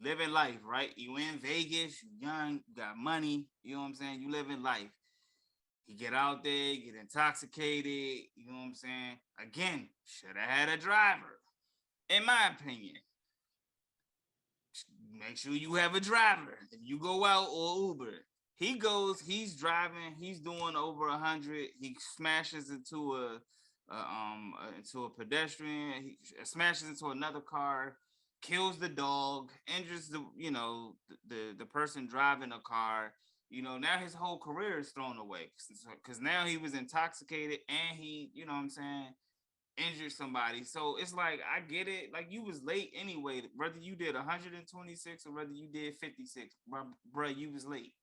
Living life, right? You in Vegas, you young, you got money, you know what I'm saying? You living life. You get out there, get intoxicated, you know what I'm saying? Again, should have had a driver, in my opinion. make sure you have a driver if you go out or Uber. He goes, he's driving, he's doing over 100. He smashes into a pedestrian. He smashes into another car, kills the dog, injures the person driving the car. Now his whole career is thrown away because now he was intoxicated and he, you know what I'm saying, injured somebody. So it's like I get it. Like you was late anyway. Whether you did 126 or whether you did 56, bro, you was late.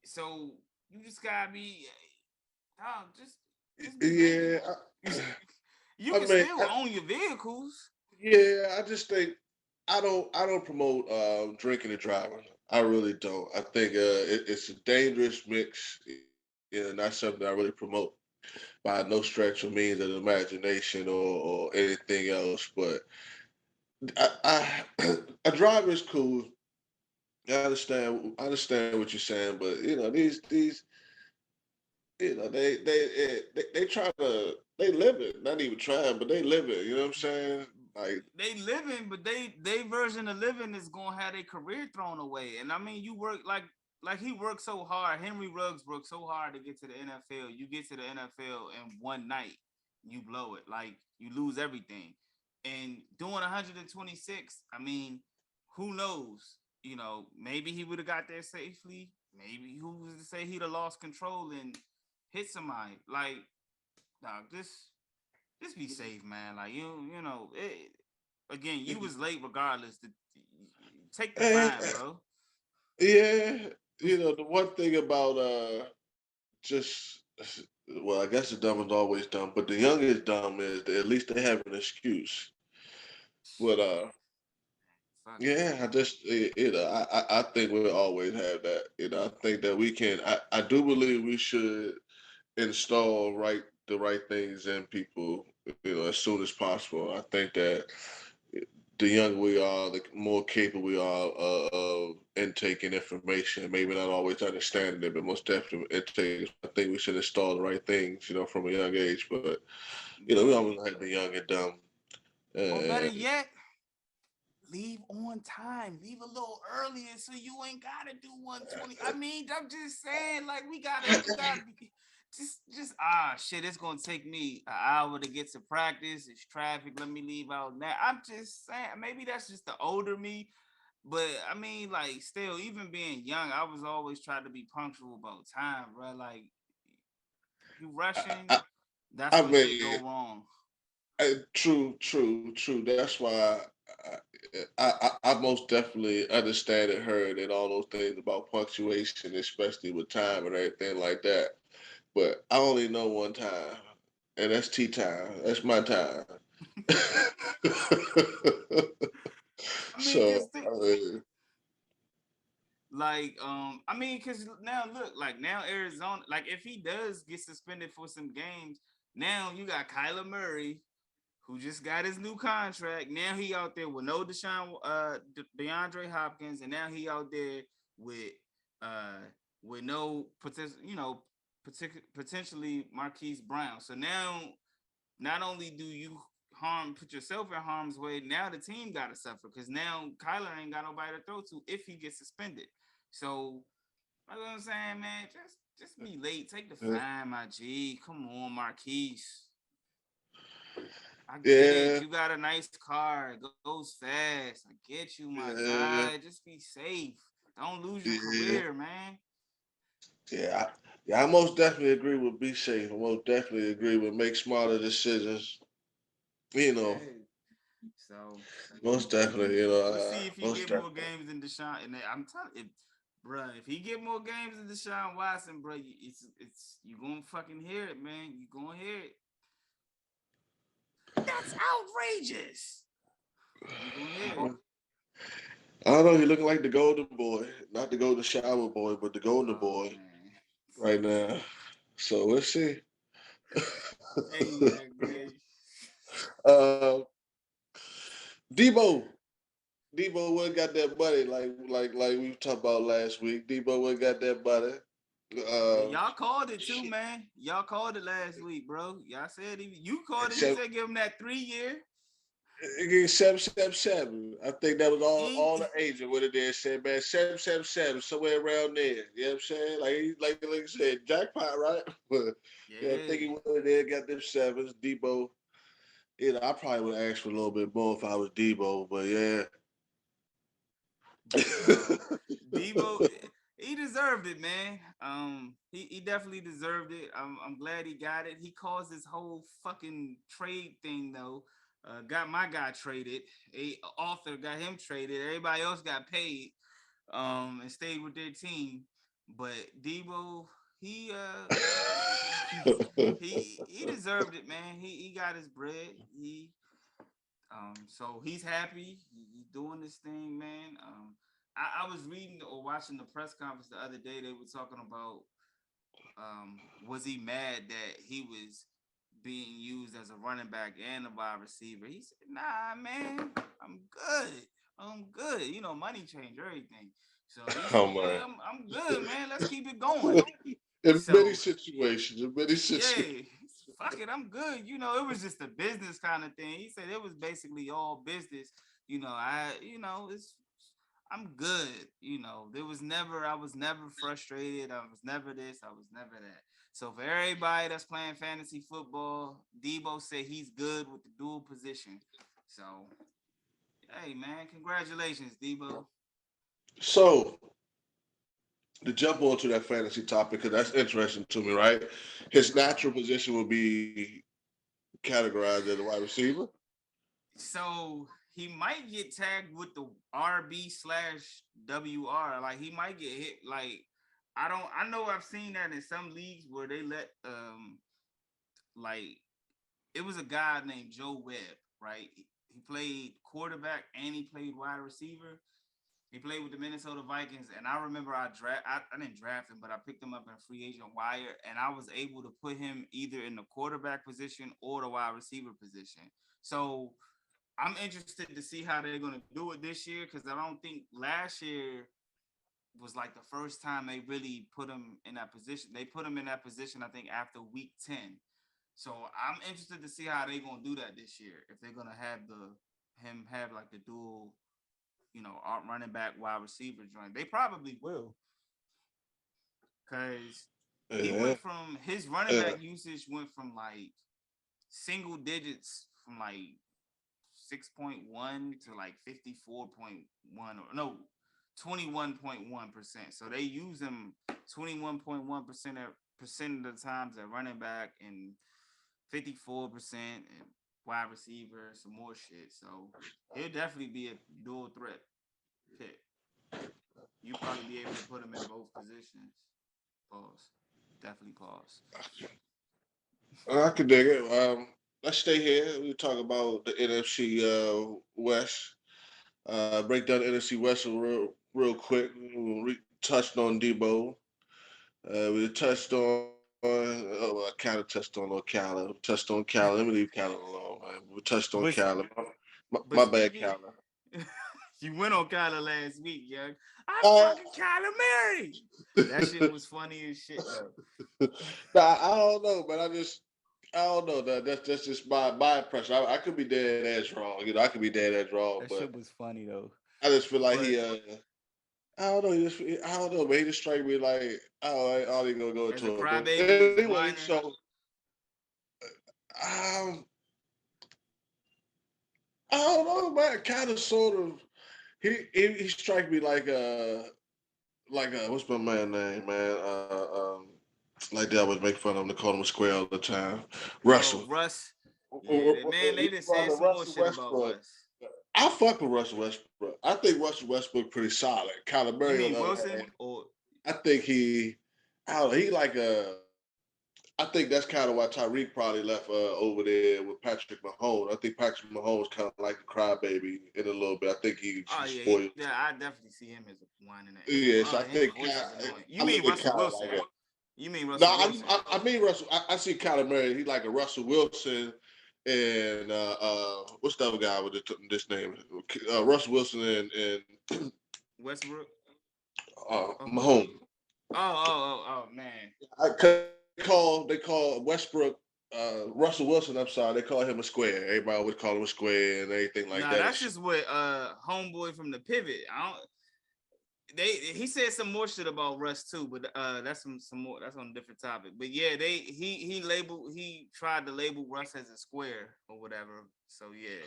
So you just gotta be, dog. Just be Yeah, late. You I can mean, still own your vehicles. yeah, I just think I don't promote drinking and driving. I really don't. I think it's a dangerous mix. Not something I really promote by no stretch of means of the imagination or anything else. But a driver is cool. I understand what you're saying, but these they try to they live it, not even trying, but they live it. You know what I'm saying? Like They living, but they version of living is gonna have their career thrown away. And I mean, you work like he worked so hard. Henry Ruggs worked so hard to get to the NFL. You get to the NFL in one night, you blow it. Like you lose everything. And doing 126, I mean, who knows? Maybe he would have got there safely. Maybe who was to say he'd have lost control and hit somebody? Like, dog, just be safe, man. Like again, you was late regardless. Take the eh, fine, bro. yeah, the one thing about just well, I guess the dumb is always dumb, but the young is dumb is that at least they have an excuse. But Fuck that. yeah, I just I think we'll always have that. I think that we can. I do believe we should install the right things in people, as soon as possible. I think that the younger we are, the more capable we are of intaking information. Maybe not always understanding it, but most definitely intaking. I think we should install the right things, from a young age. But we Yeah. always like the young and dumb. Or better Uh, yet, leave on time. Leave a little earlier so you ain't gotta do 120. I mean, I'm just saying, like, you gotta be just shit, it's gonna take me an hour to get to practice. It's traffic. Let me leave out now. I'm just saying, maybe that's just the older me. But I mean, like, still, even being young, I was always trying to be punctual about time, bro. Like, you rushing, I, that's I when shit mean, go wrong. true, true, true. That's why I most definitely understand and heard and all those things about punctuation, especially with time and everything like that. But I only know one time, and that's tea time. That's my time. I mean, So cause I mean, cause now look, like now Arizona, like if he does get suspended for some games, now you got Kyler Murray, who just got his new contract. Now he out there with no DeAndre Hopkins, and now he out there with uh with no potential, potentially Marquise Brown. So now not only do you put yourself in harm's way, now the team got to suffer because now Kyler ain't got nobody to throw to if he gets suspended. So, you know what I'm saying, man, just be late. Take the fine, my G. Come on, Marquise. I get it. yeah, You got a nice car. It goes fast. I get you, my yeah, guy. Just be safe. Don't lose your yeah, career, man. yeah. I most definitely agree with be safe. I most definitely agree with make smarter decisions. You know, Yeah. So most definitely. we'll see if he Most get more definitely. games than Deshaun. And I'm telling you, bro, if he get more games than Deshaun Watson, bro, it's you gonna fucking hear it, man. You gonna hear it. That's outrageous. You gonna hear it. I don't know. You're looking like the golden boy, not the golden shower boy, but the golden Oh boy man. right now. So we'll see. Exactly. uh, Debo, Debo, what got that money? Like we talked about last week. Debo, what got that money? Yeah, Uh, y'all called it too, shit, man. Y'all called it last week, bro. Y'all said you called it. You seven, said give him that 3 year. It gave 777. I think that was all the He, agent would have did said, man, 777, somewhere around there. You know what I'm saying? Like you said, jackpot, right? But yeah, I think he yeah. would have there, got them sevens. Debo, I probably would have asked for a little bit more if I was Debo, but yeah. But Debo, he deserved it, man. He definitely deserved it. I'm glad he got it. He caused this whole fucking trade thing though. Got my guy traded. A author got him traded. Everybody else got paid. And stayed with their team. But Debo, he he deserved it, man. He got his bread. So he's happy. He's doing this thing, man. I was reading or watching the press conference the other day. They were talking about was he mad that he was being used as a running back and a wide receiver? He said, "Nah, man, I'm good. I'm good. You know, money change everything." So he Oh said, man. "Yeah, I'm good, man. Let's keep it going." In many So situations, in many situations. yeah, fuck it, I'm good. You know, it was just a business kind of thing. He said it was basically all business. I'm good. I was never frustrated. I was never this. I was never that. So for everybody that's playing fantasy football, Debo said he's good with the dual position. So, hey man, congratulations, Debo. So to jump onto that fantasy topic, because that's interesting to me, right? His natural position would be categorized as a wide receiver. So he might get tagged with the RB/WR. Like he might get hit. Like I know I've seen that in some leagues where they let like it was a guy named Joe Webb, right? He played quarterback and he played wide receiver. He played with the Minnesota Vikings, and I remember I didn't draft him, but I picked him up in a free agent wire, and I was able to put him either in the quarterback position or the wide receiver position. So I'm interested to see how they're gonna do it this year because I don't think last year was like the first time they really put him in that position. They put him in that position, I think, after week 10. So I'm interested to see how they're gonna do that this year. If they're gonna have him have like the dual, running back wide receiver joint. They probably will. Cause he Yeah. went from his running back usage went from like single digits from like 6.1 to like 54.1 or no 21.1%. So they use him 21.1% percent of the times at running back and 54% and wide receiver, some more shit. So he'll definitely be a dual threat pick. You probably be able to put him in both positions. Pause. Definitely pause. I could dig it. Let's stay here. We talk about the NFC West. Break down the NFC West real quick. We touched on Debo. We touched on. I kind of touched on Ocala. Touched on Cali. Let me leave Cali alone, man. We touched on But Cali. My but bad, speaking, Cali. you went on Kyler last week, young. I Uh, fucking Kyler Murray. That shit was funny as shit though. nah, I don't know, but I don't know. That's just my impression. I could be dead as wrong. I could be dead as wrong, That but shit was funny though. I just feel like But I don't know. I don't know, man. He just strike me like I don't even gonna go as a into it. But crybaby, just anyway, whining. so um, I don't know, man. Kind of, sort of. He strike me like what's my man name, man? Like that would make fun of him to call him a square all the time. Oh, Russell. Russ. Yeah, man, they just said some more Russell shit about Westbrook. Russ. I fuck with Russell Westbrook. I think Russell Westbrook pretty solid. Kyler You Murray on mean the other Wilson hand, or I think I don't know, he like a. I think that's kind of why Tyreek probably left over there with Patrick Mahomes. I think Patrick Mahomes kind of like a crybaby in a little bit. I think oh he's yeah, spoiled. I definitely see him as a whining. Yes, I His think voice is annoying. You I mean look at Russell Kyler Wilson? like that. You mean No, Russell Wilson? I mean Russell. I see Kyler Murray. He like a Russell Wilson, and what's the other guy with this name? Russell Wilson and Westbrook. Oh, Mahomes. oh, man. They call Westbrook. Russell Wilson, I'm sorry, they call him a square. Everybody always call him a square and everything like Nah, that. that's just what homeboy from the pivot. I don't he said some more shit about Russ too, but that's some more that's on a different topic. But yeah, he tried to label Russ as a square or whatever. So yeah.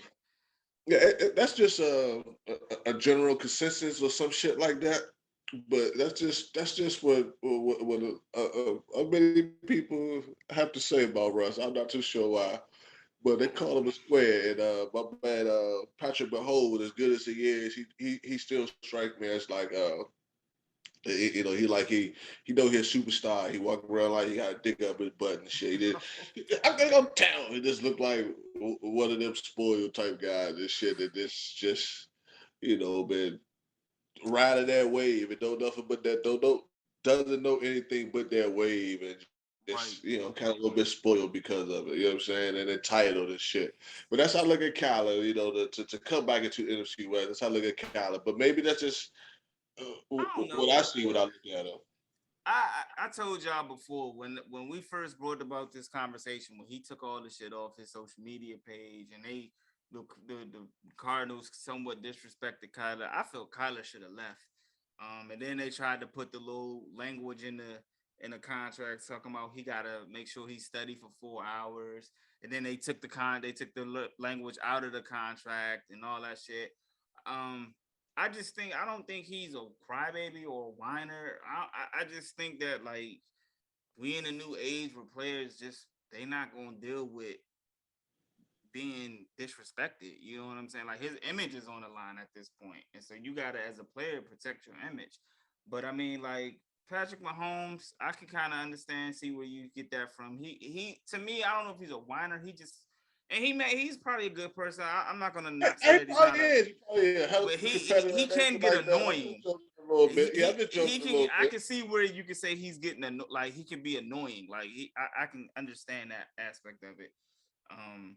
Yeah, that's just a general consensus or some shit like that. But that's just what many people have to say about Russ. I'm not too sure why, but they call him a square. And my man Patrick Mahomes, as good as he is, he still strikes me as like you know, he know he's a superstar. He walk around like he got to dig up his butt and shit. I think I'm down. He just look like one of them spoiled type guys and shit that this just, you know, been riding that wave and know nothing but that don't doesn't know anything but that wave and just, Right. kind of a little bit spoiled because of it. You know what I'm saying? And entitled and shit. But that's how I look at Kyler, to come back into NFC West. That's how I look at Kyler. But maybe that's just I don't what know. I see when I look at him. I told y'all before when we first brought about this conversation when he took all the shit off his social media page and the Cardinals somewhat disrespected Kyler. I felt Kyler should have left. And then they tried to put the little language in the contract talking about he gotta make sure he study for 4 hours. And then they took the language out of the contract and all that shit. Um, I don't think he's a crybaby or a whiner. I just think that like we in a new age where players just they not gonna deal with being disrespected. You know what I'm saying? Like his image is on the line at this point, and so you gotta, as a player, protect your image. But I mean, like Patrick Mahomes, I can kind of understand, see where you get that from. He to me, I don't know if he's a whiner. He just and he's probably a good person. I'm not gonna not say He that he's not probably a, is. He probably a hell of but a competitor he and can everything get like that. I'm just annoying. joking a little bit. Yeah, I'm just He joking a can. little I bit. can see where you can say he's getting like he can be annoying. Like I can understand that aspect of it. Um,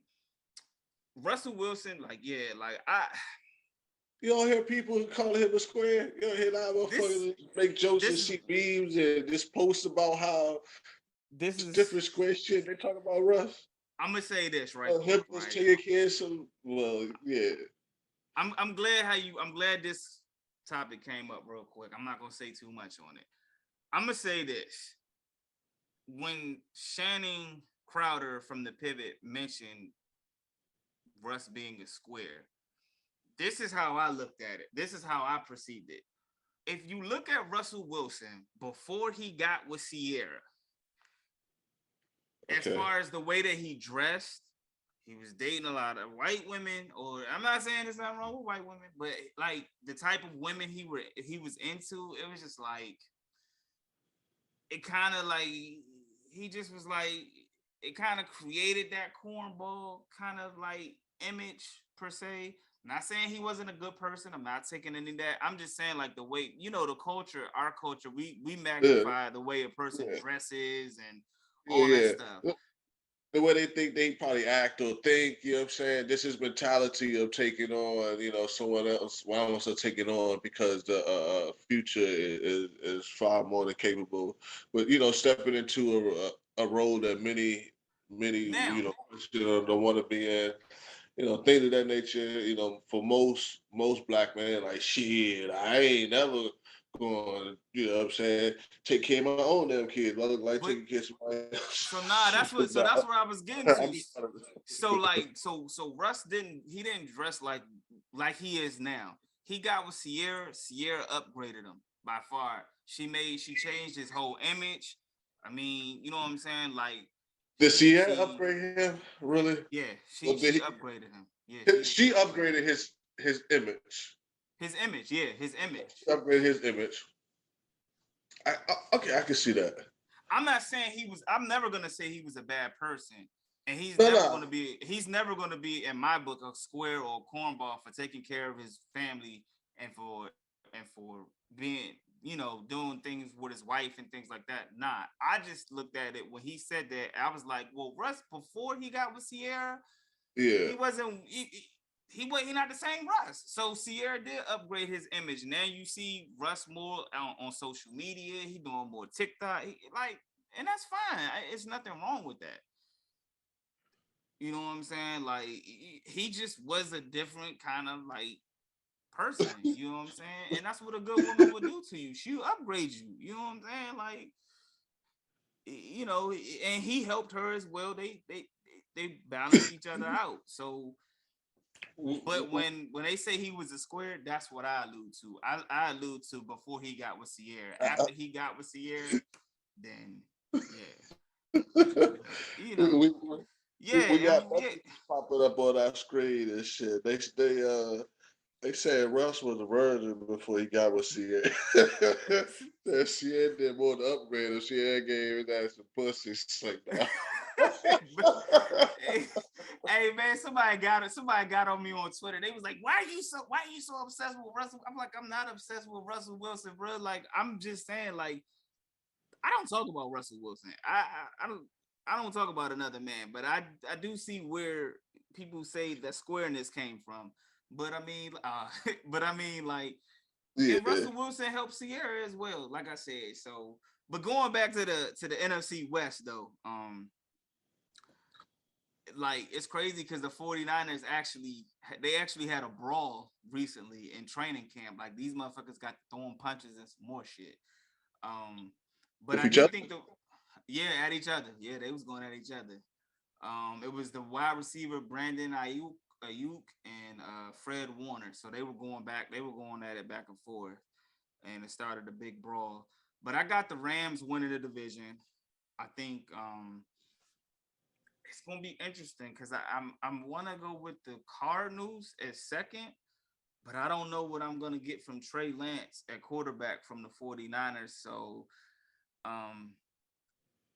Russell Wilson, like yeah, like You don't hear people calling him a square. You don't hear that this motherfuckers make jokes and this is see memes and just post about how this is. different square shit they talk about Russ. I'm gonna say this right Him quick, just right? taking care of some. Well, yeah. I'm glad this topic came up real quick. I'm not gonna say too much on it. I'm gonna say this. When Shannon Crowder from the Pivot mentioned Russ being a square, this is how I looked at it. This is how I perceived it. If you look at Russell Wilson before he got with Sierra, as Okay. far as the way that he dressed, he was dating a lot of white women, or I'm not saying there's nothing wrong with white women, but like the type of women he was into, it was just like it kind of like he just was like it kind of created that cornball kind of like image per se. Not saying he wasn't a good person. I'm not taking any of that. I'm just saying like the way the culture, our culture, we Yeah. magnify the way a person Yeah. dresses and all that Yeah. stuff. Yeah. The way they think they probably act or think, you know what I'm saying? This is mentality of taking on, someone else while also taking on because the future is far more than capable. But, stepping into a role that many, Now, don't want to be in, things of that nature, for most black men, like shit, I ain't never going, what I'm saying, take care of my own damn kids. I look like but taking care of somebody so else. nah, that's where I was getting to. I'm So like so Russ didn't dress like he is now. He got with Sierra. Sierra upgraded him by far. She changed his whole image. I mean, you know what I'm saying? Like Did Sierra she upgrade him? Really? yeah, Or she did upgraded him. Yeah, she she upgraded upgraded his image? his image. Yeah, his image. She upgraded his image. Okay, I can see that. I'm not saying he was. I'm never gonna say he was a bad person, and he's No, never no. gonna be. He's never gonna be in my book a square or a cornball for taking care of his family and for being doing things with his wife and things like that. Nah, I just looked at it when he said that. I was like, well, Russ before he got with Sierra, Yeah. he wasn't. He not the same Russ. So Sierra did upgrade his image. Now you see Russ more on social media. He doing more TikTok. And that's fine. It's nothing wrong with that. You know what I'm saying? Like he just was a different kind of like person. You know what I'm saying? And that's what a good woman would do to you. She'll upgrade you. You know what I'm saying? Like, you know, and he helped her as well. They balanced each other out. So, but when they say he was a square, that's what I allude to. I allude to before he got with Sierra. After he got with Sierra, then yeah. But you know, we, yeah, we I got mean, yeah. nothing popping up on our screen and shit. They said Russ was a virgin before he got with Sierra. That Sierra did more to upgrade him. Sierra gave his ass some pussy. It's like, nah. hey, hey, man, somebody got it. Somebody got on me on Twitter. They was like, why are you so obsessed with Russell? I'm like, I'm not obsessed with Russell Wilson, bro. Like, I'm just saying, like, I don't talk about Russell Wilson. I don't talk about another man, but I do see where people say that squareness came from. But I mean, but I mean, like, and Yeah. Russell Wilson helped Sierra as well, like I said. So, but going back to the NFC West though, like it's crazy because the 49ers actually had a brawl recently in training camp. Like these motherfuckers got throwing punches and some more shit. Um, but With I each do other? think at each other. Yeah, they was going at each other. It was the wide receiver Brandon Ayuk and Fred Warner. So they were going back. They were going at it back and forth, and it started a big brawl. But I got the Rams winning the division. I think it's gonna be interesting because I'm wanna go with the Cardinals at second, but I don't know what I'm gonna get from Trey Lance at quarterback from the 49ers. So um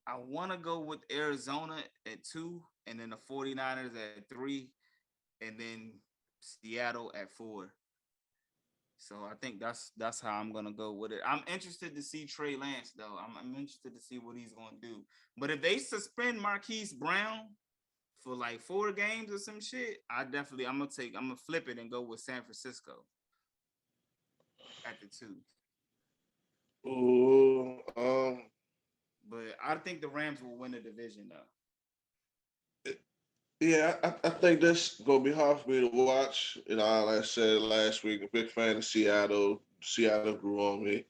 I wanna go with Arizona at 2, and then the 49ers at 3, and then Seattle at 4. So I think that's how I'm gonna go with it. I'm interested to see Trey Lance though. I'm interested to see what he's gonna do. But if they suspend Marquise Brown for like 4 games or some shit, I'm gonna flip it and go with San Francisco at the 2. Ooh, But I think the Rams will win the division though. yeah, I think that's gonna be hard for me to watch. You know, like I said last week, a big fan of Seattle. Seattle grew on me.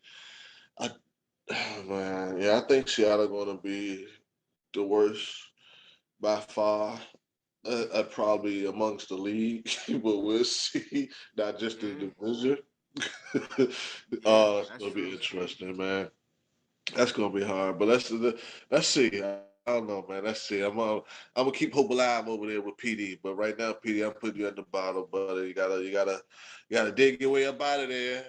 I, man, yeah, I think Seattle gonna be the worst by far. Probably amongst the league, but we'll see. Not just the Yeah, division. yeah, That's that's gonna be true. interesting, man. That's gonna be hard, but let's see. I don't know, man. Let's see. I'm gonna keep hope alive over there with PD. But right now, PD, I'm putting you at the bottom, buddy. You gotta dig your way up out of there.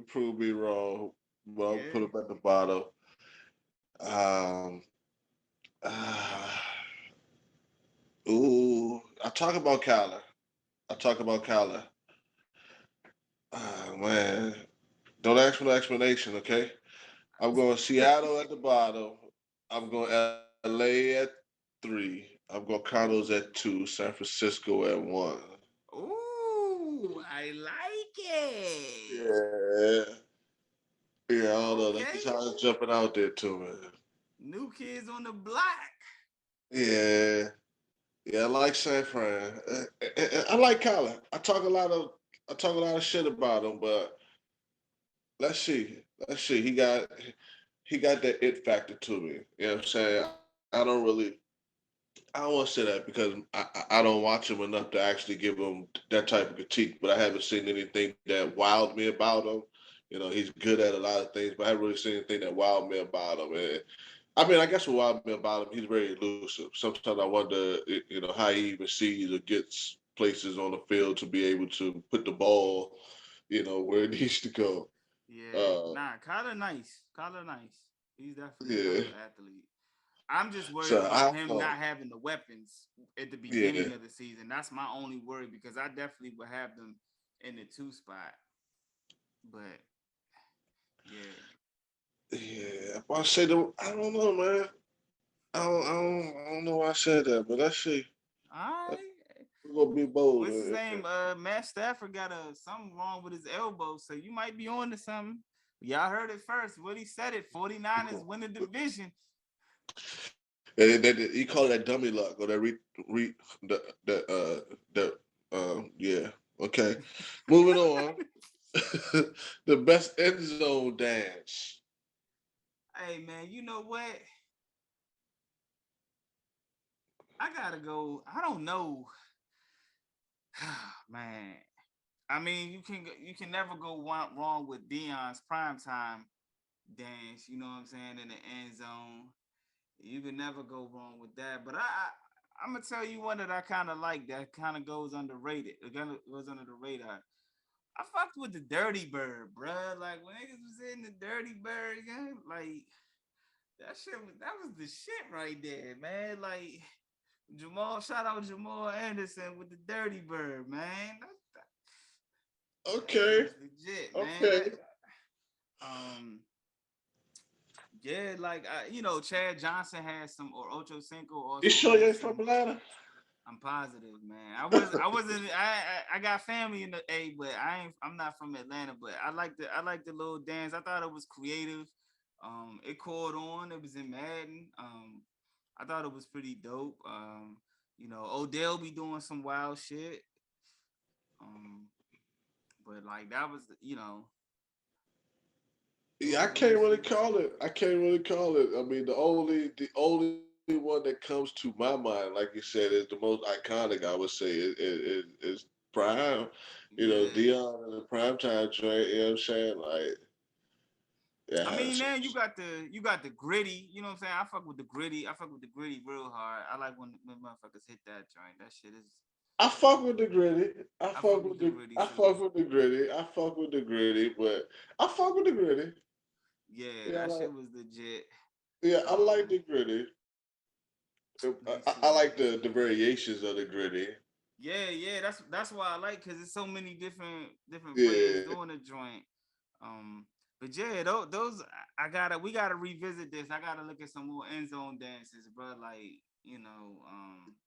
Prove me wrong, but I'll put Yeah. him at the bottom. Um, uh, ooh, I talk about Kyler. I talk about Kyler. Man, don't ask for no explanation, okay? I'm going Seattle at the bottom. I'm going LA at 3. I'm going Cardinals at 2. San Francisco at 1. Ooh, I like it. Yeah. Yeah, I don't know. That's Okay. just how it's jumping out there to me. New kids on the block. Yeah. Yeah, I like San Fran. I like Kyler. I talk a lot of shit about him, but let's see. Let's see. He got that it factor to me. You know what I'm saying? I don't really I don't want to say that because I don't watch him enough to actually give him that type of critique, but I haven't seen anything that wowed me about him. You know, he's good at a lot of things, but I haven't really seen anything that wowed me about him. And I mean, I guess what wowed me about him, he's very elusive. Sometimes I wonder, how he even sees or gets places on the field to be able to put the ball, where it needs to go. Yeah, Uh, nah, Kyler nice. Kyler nice. He's definitely a yeah. dope athlete. I'm just worried So about I him don't know. not having the weapons at the Yeah. beginning of the season. That's my only worry because I definitely would have them in the 2 spot. But yeah, Yeah. If I say the, I don't know, man. I don't know why I said that, but let's see. all right. We're gonna be bold. What's his name? Matt Stafford got something wrong with his elbow, so you might be on to something. Y'all heard it first. What he said it. 49ers win the division. You call it that dummy luck or that yeah. Okay. Moving on. The best end zone dance. Hey man, you know what? I gotta go. I don't know, man. I mean, you can never go wrong with Dion's primetime dance. You know what I'm saying, in the end zone. You can never go wrong with that. But I'm gonna tell you one that I kind of like. That kind of goes underrated. It kinda goes under the radar. I fucked with the Dirty Bird, bruh. Like when niggas was in the Dirty Bird game, like that was the shit right there, man. Like Jamal, shout out Jamal Anderson with the Dirty Bird, man. That shit Okay. was legit, man. Okay. Um, yeah, like Chad Johnson had some, or Ocho Cinco You also sure you had ain't from some. Atlanta? I'm positive, man. I got family in the A, but I'm not from Atlanta, but I like the little dance. I thought it was creative. It caught on. It was in Madden. I thought it was pretty dope. Odell be doing some wild shit. Um, but like that was Yeah, I those can't really shits. call it. I can't really call it. I mean, the only one that comes to my mind, like you said, is the most iconic. I would say is Prime. Yeah. Dion in the prime time joint. You know what I'm saying? Like, I yeah. mean, man, you got the gritty. You know what I'm saying? I fuck with the gritty. I fuck with the gritty real hard. I like when motherfuckers hit that joint. That shit is. I fuck with the gritty. I I fuck fuck with with the the. gritty I too. fuck with the gritty. I fuck with the gritty, but I fuck with the gritty. Yeah, Yeah, that shit was legit. I like Um, the gritty. me I too. like the variations of the gritty. Yeah, yeah, that's why I like because there's so many different players Yeah, doing the joint. Um, but yeah, those we gotta revisit this. I gotta look at some more end zone dances, bro. Like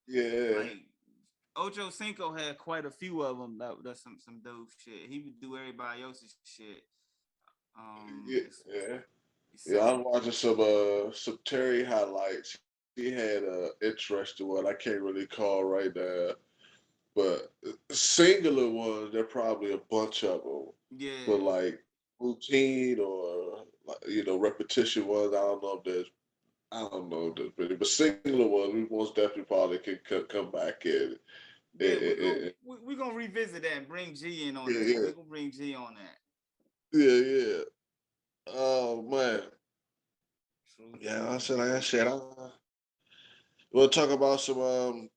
yeah, like Ocho Cinco had quite a few of them. That's some dope shit. He would do everybody else's shit. yeah, It's, yeah. Yeah, I so was watching some Terry highlights. He had a interesting one. I can't really call right now, but singular ones. There are probably a bunch of them, but yeah, like routine or like, repetition ones. I don't know if there's many, but singular ones. We most definitely probably can come back in. yeah. And, We go and, we gonna revisit that and bring G in on yeah, that. yeah, We gonna bring G on that. yeah, yeah. Oh man, True, yeah. true. Like I said, we'll talk about some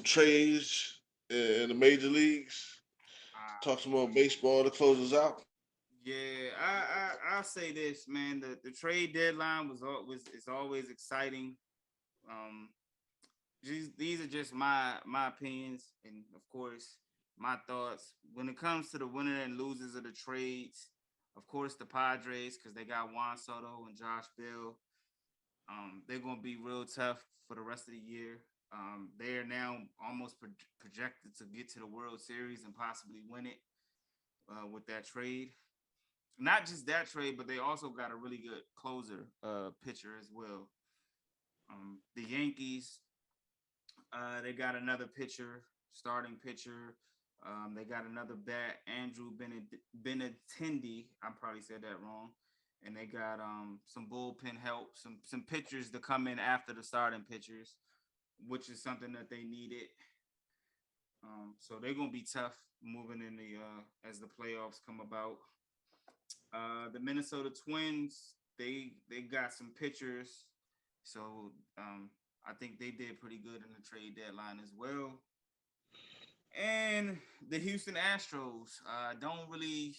trades in the major leagues. Uh, Talk some more baseball to close us out. yeah, I'll say this, man. The trade deadline is always exciting. Um, these are just my opinions, and of course my thoughts when it comes to the winner and losers of the trades. Of course, the Padres because they got Juan Soto and Josh Bell. They're gonna be real tough for the rest of the year. They are now almost projected to get to the World Series and possibly win it with that trade. Not just that trade, but they also got a really good closer pitcher as well. The Yankees, they got another pitcher, starting pitcher. They got another bat, Andrew Benintendi. I probably said that wrong. And they got some bullpen help, some pitchers to come in after the starting pitchers, which is something that they needed. So they're gonna be tough moving in the as the playoffs come about. The Minnesota Twins, they got some pitchers, so I think they did pretty good in the trade deadline as well. And the Houston Astros don't really.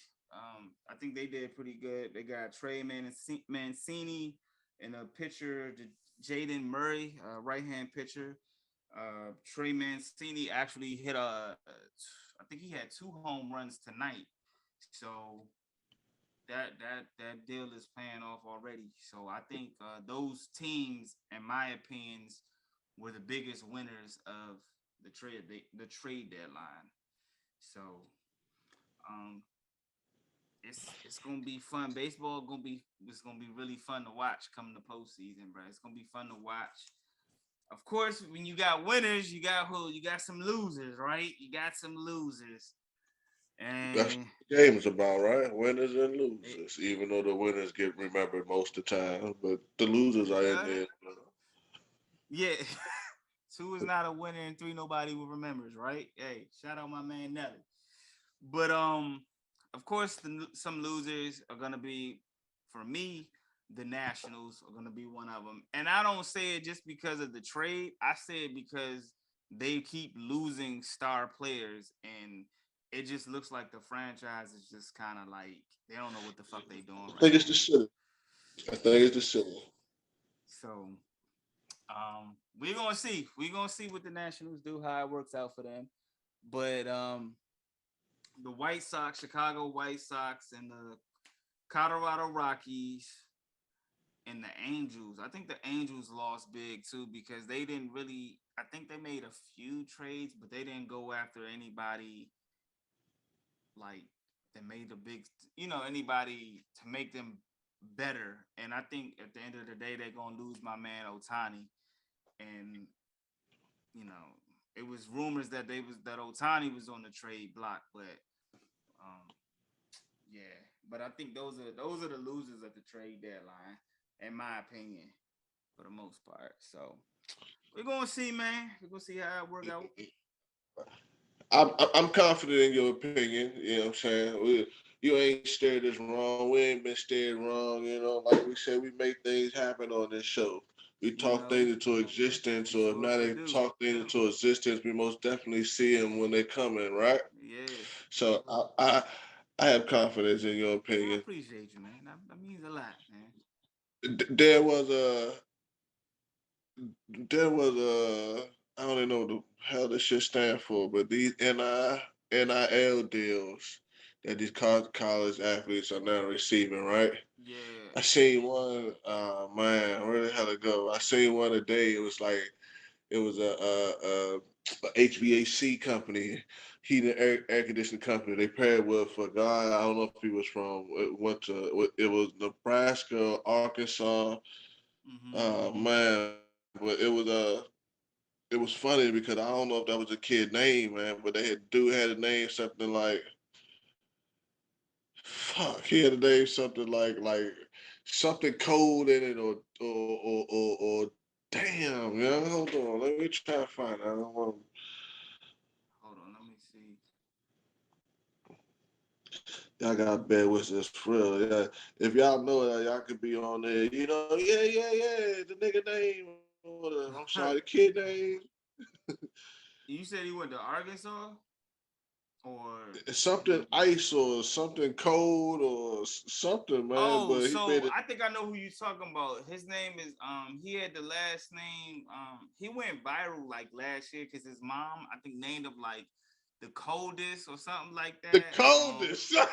I think they did pretty good. They got Trey Mancini and a pitcher, Jaden Murray, right hand pitcher. Trey Mancini actually hit I think he had 2 home runs tonight. So that deal is paying off already. So I think those teams, in my opinions, were the biggest winners of the trade deadline. So um, it's gonna be fun. Baseball it's gonna be really fun to watch come the postseason, bro. It's gonna be fun to watch. Of course, when you got winners, you got who? You got some losers, right? You got some losers, That's and what the game is about, right? Winners and losers. Even though the winners get remembered most of the time, but the losers are in there. yeah. Two is not a winner, and three nobody will remembers, right? Hey, shout out my man Nelly. But of course, some losers are gonna be, for me, the Nationals are gonna be one of them. And I don't say it just because of the trade. I say it because they keep losing star players, and it just looks like the franchise is just kind of like they don't know what the fuck they doing I right think it's the now. city. I think it's Yeah. the city. So we're gonna see. We're gonna see what the Nationals do, how it works out for them. But the White Sox, Chicago White Sox, and the Colorado Rockies and the Angels. I think the Angels lost big too because they didn't really. I think they made a few trades, but they didn't go after anybody like that made the big. Anybody to make them better. And I think at the end of the day, they're gonna lose my man Otani. And you know, it was rumors that that Otani was on the trade block, but um, yeah. But I think those are the losers at the trade deadline, in my opinion, for the most part. So we're gonna see, man. We're gonna see how it work out. I'm confident in your opinion. You know what I'm saying? You ain't steered us wrong. We ain't been steered wrong. You know, like we said, we make things happen on this show. We You talk know, things into existence, that's or if what not, we they do. talk things into existence. We most definitely see them when they come in, right? Yeah. So I have confidence in your I opinion. appreciate you, man. That means a lot, man. There was I don't even know what the hell this shit stand for, but these NIL deals that these college athletes are now receiving, right? Yeah. I seen one, man, where the hell it go? I seen one today. It was a HVAC company, heating air conditioning company. They paired with a guy. I don't know if he was from. It was Nebraska, Arkansas. Mm-hmm. Man, but it was funny because I don't know if that was a kid name, man, but dude had a name something like fuck. He had a name something like something cold in it or damn, you know. Hold on, let me try to find it. I don't want. Hold on, let me see. Y'all got bad with this for real. Yeah. If y'all know it, y'all could be on there. You know, yeah. The nigga name or I'm sorry, the kid name. You said he went to Arkansas, or Something ice or something cold or something, man. oh, But he so made it I think I know who you're talking about. His name is he had the last name he went viral like last year because his mom I think named him like the coldest or something like the that. coldest. Yeah,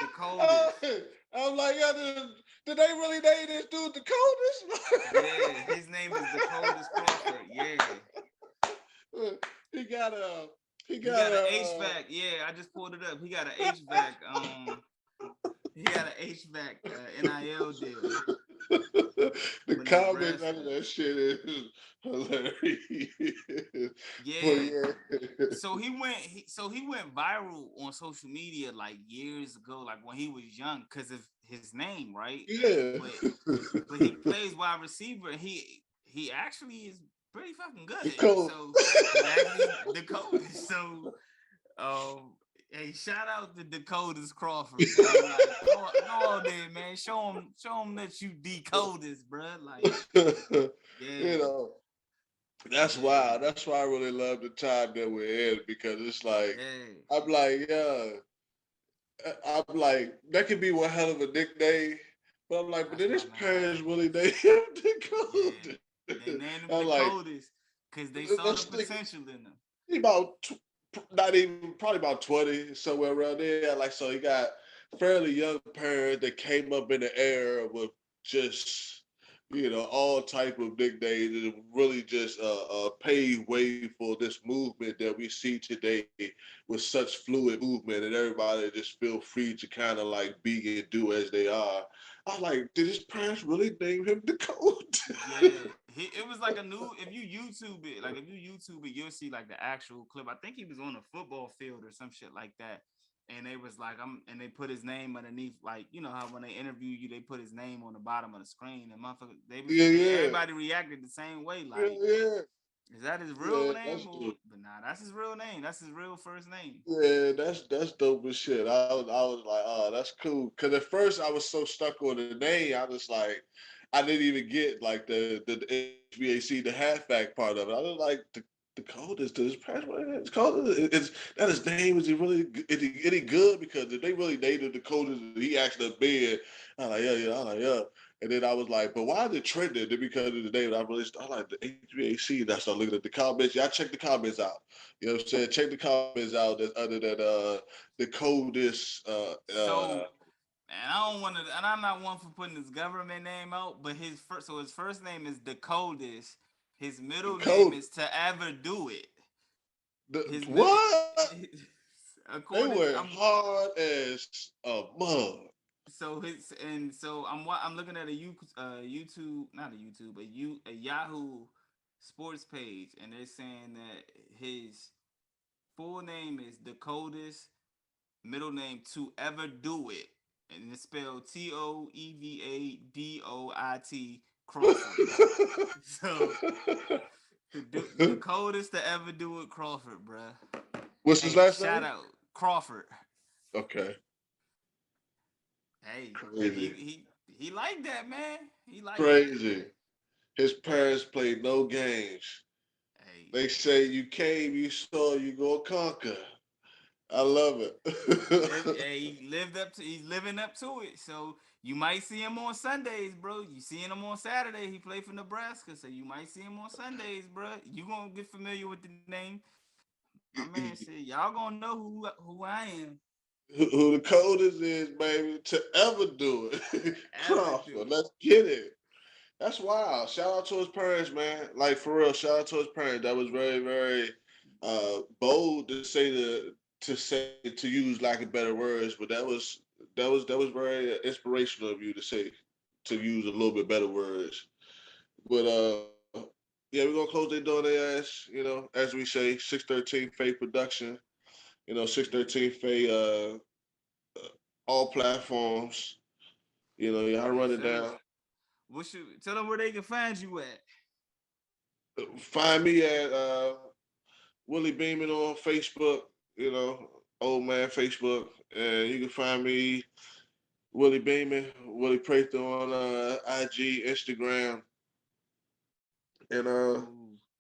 the coldest. I'm like, yeah, did they really name this dude the coldest? Yeah, his name is the coldest Crawford. Yeah. he got a he He got got an a HVAC. Yeah, I just pulled it up. He got an HVAC he got an HVAC NIL deal the with comments Nebraska. under that shit is hilarious. But Yeah. yeah. So he went viral on social media like years ago, like when he was young, because of his name, right? Yeah. But but he plays wide receiver. And he actually is pretty fucking good the at it. cold. So he's actually the coldest. So um hey, shout out to Dakota's Crawford, man. Like go out there, man. Show him that you the coldest, bro. Like, you yeah, know, that's yeah, wild. That's why I really love the time that we're in because it's like yeah. I'm like, yeah, I'm like that could be one hell of a nickname, but I'm like, but That's then my his man. parents really named him Yeah. the They cold. named him I'm the like, coldest because they saw the let's think. potential in him. He about not even probably about 20 somewhere around there. Like so, he got fairly young parents that came up in the era with just all type of nicknames and really just pave way for this movement that we see today with such fluid movement and everybody just feel free to kind of like be and do as they are. I was like, did his parents really name him the Code? Yeah, it was like a new. If you YouTube it, you'll see like the actual clip. I think he was on a football field or some shit like that, and they was like, and they put his name underneath, like how when they interview you, they put his name on the bottom of the screen, and motherfucker, Yeah, everybody reacted the same way, yeah, like, yeah. is that his real Yeah, name? that's dope. But nah, that's his real name. That's his real first name. Yeah, that's dope as shit. I was like, oh, that's cool. Cause at first I was so stuck on the name, I was like, I didn't even get like the HVAC, the halfback part of it. I was like, the coldest, does his parents it's cold? It's that his name, is he really is he good? Because if they really named him the coldest, he actually been. I'm like, yeah, I'm like, yeah. And then I was like, but why is it trending? Because of the name. I like the HVAC. And I started looking at the comments. Y'all check the comments out. You know what I'm saying? Check the comments out. That's other than the coldest. So, and I don't want to, and I'm not one for putting his government name out, but his first name is the coldest. His middle name Code. is to ever do it. His middle, What? They according, went hard as a mug. I'm looking at YouTube, not a YouTube, a Yahoo Sports page, and they're saying that his full name is the coldest, middle name to ever do it, and it's spelled Toevadoit Crawford. So the coldest to ever do it, Crawford, bruh. What's his Hey, last shout name? out Crawford. Okay. Hey, Crazy. he like that, man. He like that. Crazy. His parents played no games. Hey, They say you came, you saw, you go conquer. I love it. he's living up to it. So you might see him on Sundays, bro. You seeing him on Saturday. He played for Nebraska, so you might see him on Sundays, bro. You gonna get familiar with the name. My man said, y'all gonna know who I am. Who the coldest is, baby, to ever do it. Ever do Crawford, it. let's get it. That's wild. Shout out to his parents, man. Like for real, shout out to his parents. That was very, very bold to use lack of better words, but that was very inspirational of you to say to use a little bit better words. But yeah, we're gonna close their door their ass, as we say, 613 Faye Production, 613 Faye all platforms. Y'all Yes, run it sir. down. Tell them where they can find you at? Find me at Willie Beeman on Facebook, old man Facebook. And you can find me, Willie Beeman, Willie Prather on IG, Instagram. And Cool.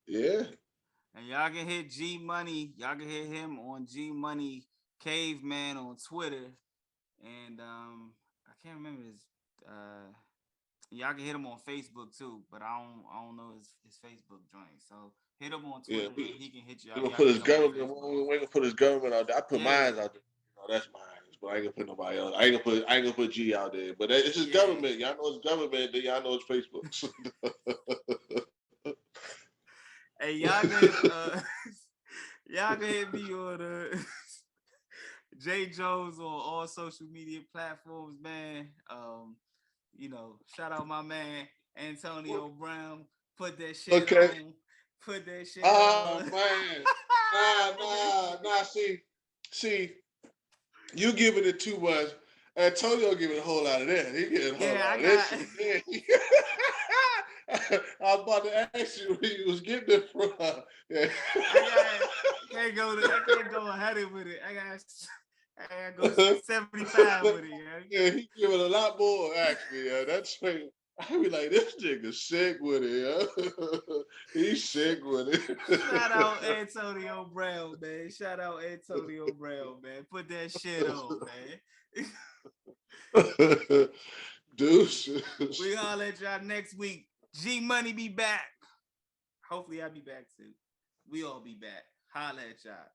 yeah. And y'all can hit G Money. Y'all can hit him on G Money Caveman on Twitter. And I can't remember his y'all can hit him on Facebook too, but I don't know his Facebook joint. So hit him on Yeah, Twitter and he can hit you we're up. gonna Y'all put can his jump on government. Facebook. We're gonna put his government out there. I put Yeah. mine out there. That's mine. But I ain't gonna put nobody else. I ain't gonna put G out there. But it's his Yeah. government. Y'all know his government. Then y'all know his Facebook. Hey, y'all can y'all can hit me on Jae Jones on all social media platforms, man. Shout out my man Antonio Brown. Put that shit Okay. on. Put that shit Oh on. man. Nah. See, you giving it too much. Antonio giving a whole lot of that. He getting a whole Yeah, lot I of got. this shit. I was about to ask you where you was getting it from. Yeah. I can't go ahead with it. I gotta go 75 with it. Yeah, he giving a lot more actually. Yeah, that's right. I be like, this nigga sick with it. Yeah. He's sick with Shout out it. Antonio Brown, man. Shout out Antonio Brown, man. Put that shit on, man. Deuces. We holler at y'all next week. G Money be back. Hopefully I'll be back too. We all be back. Holla at y'all.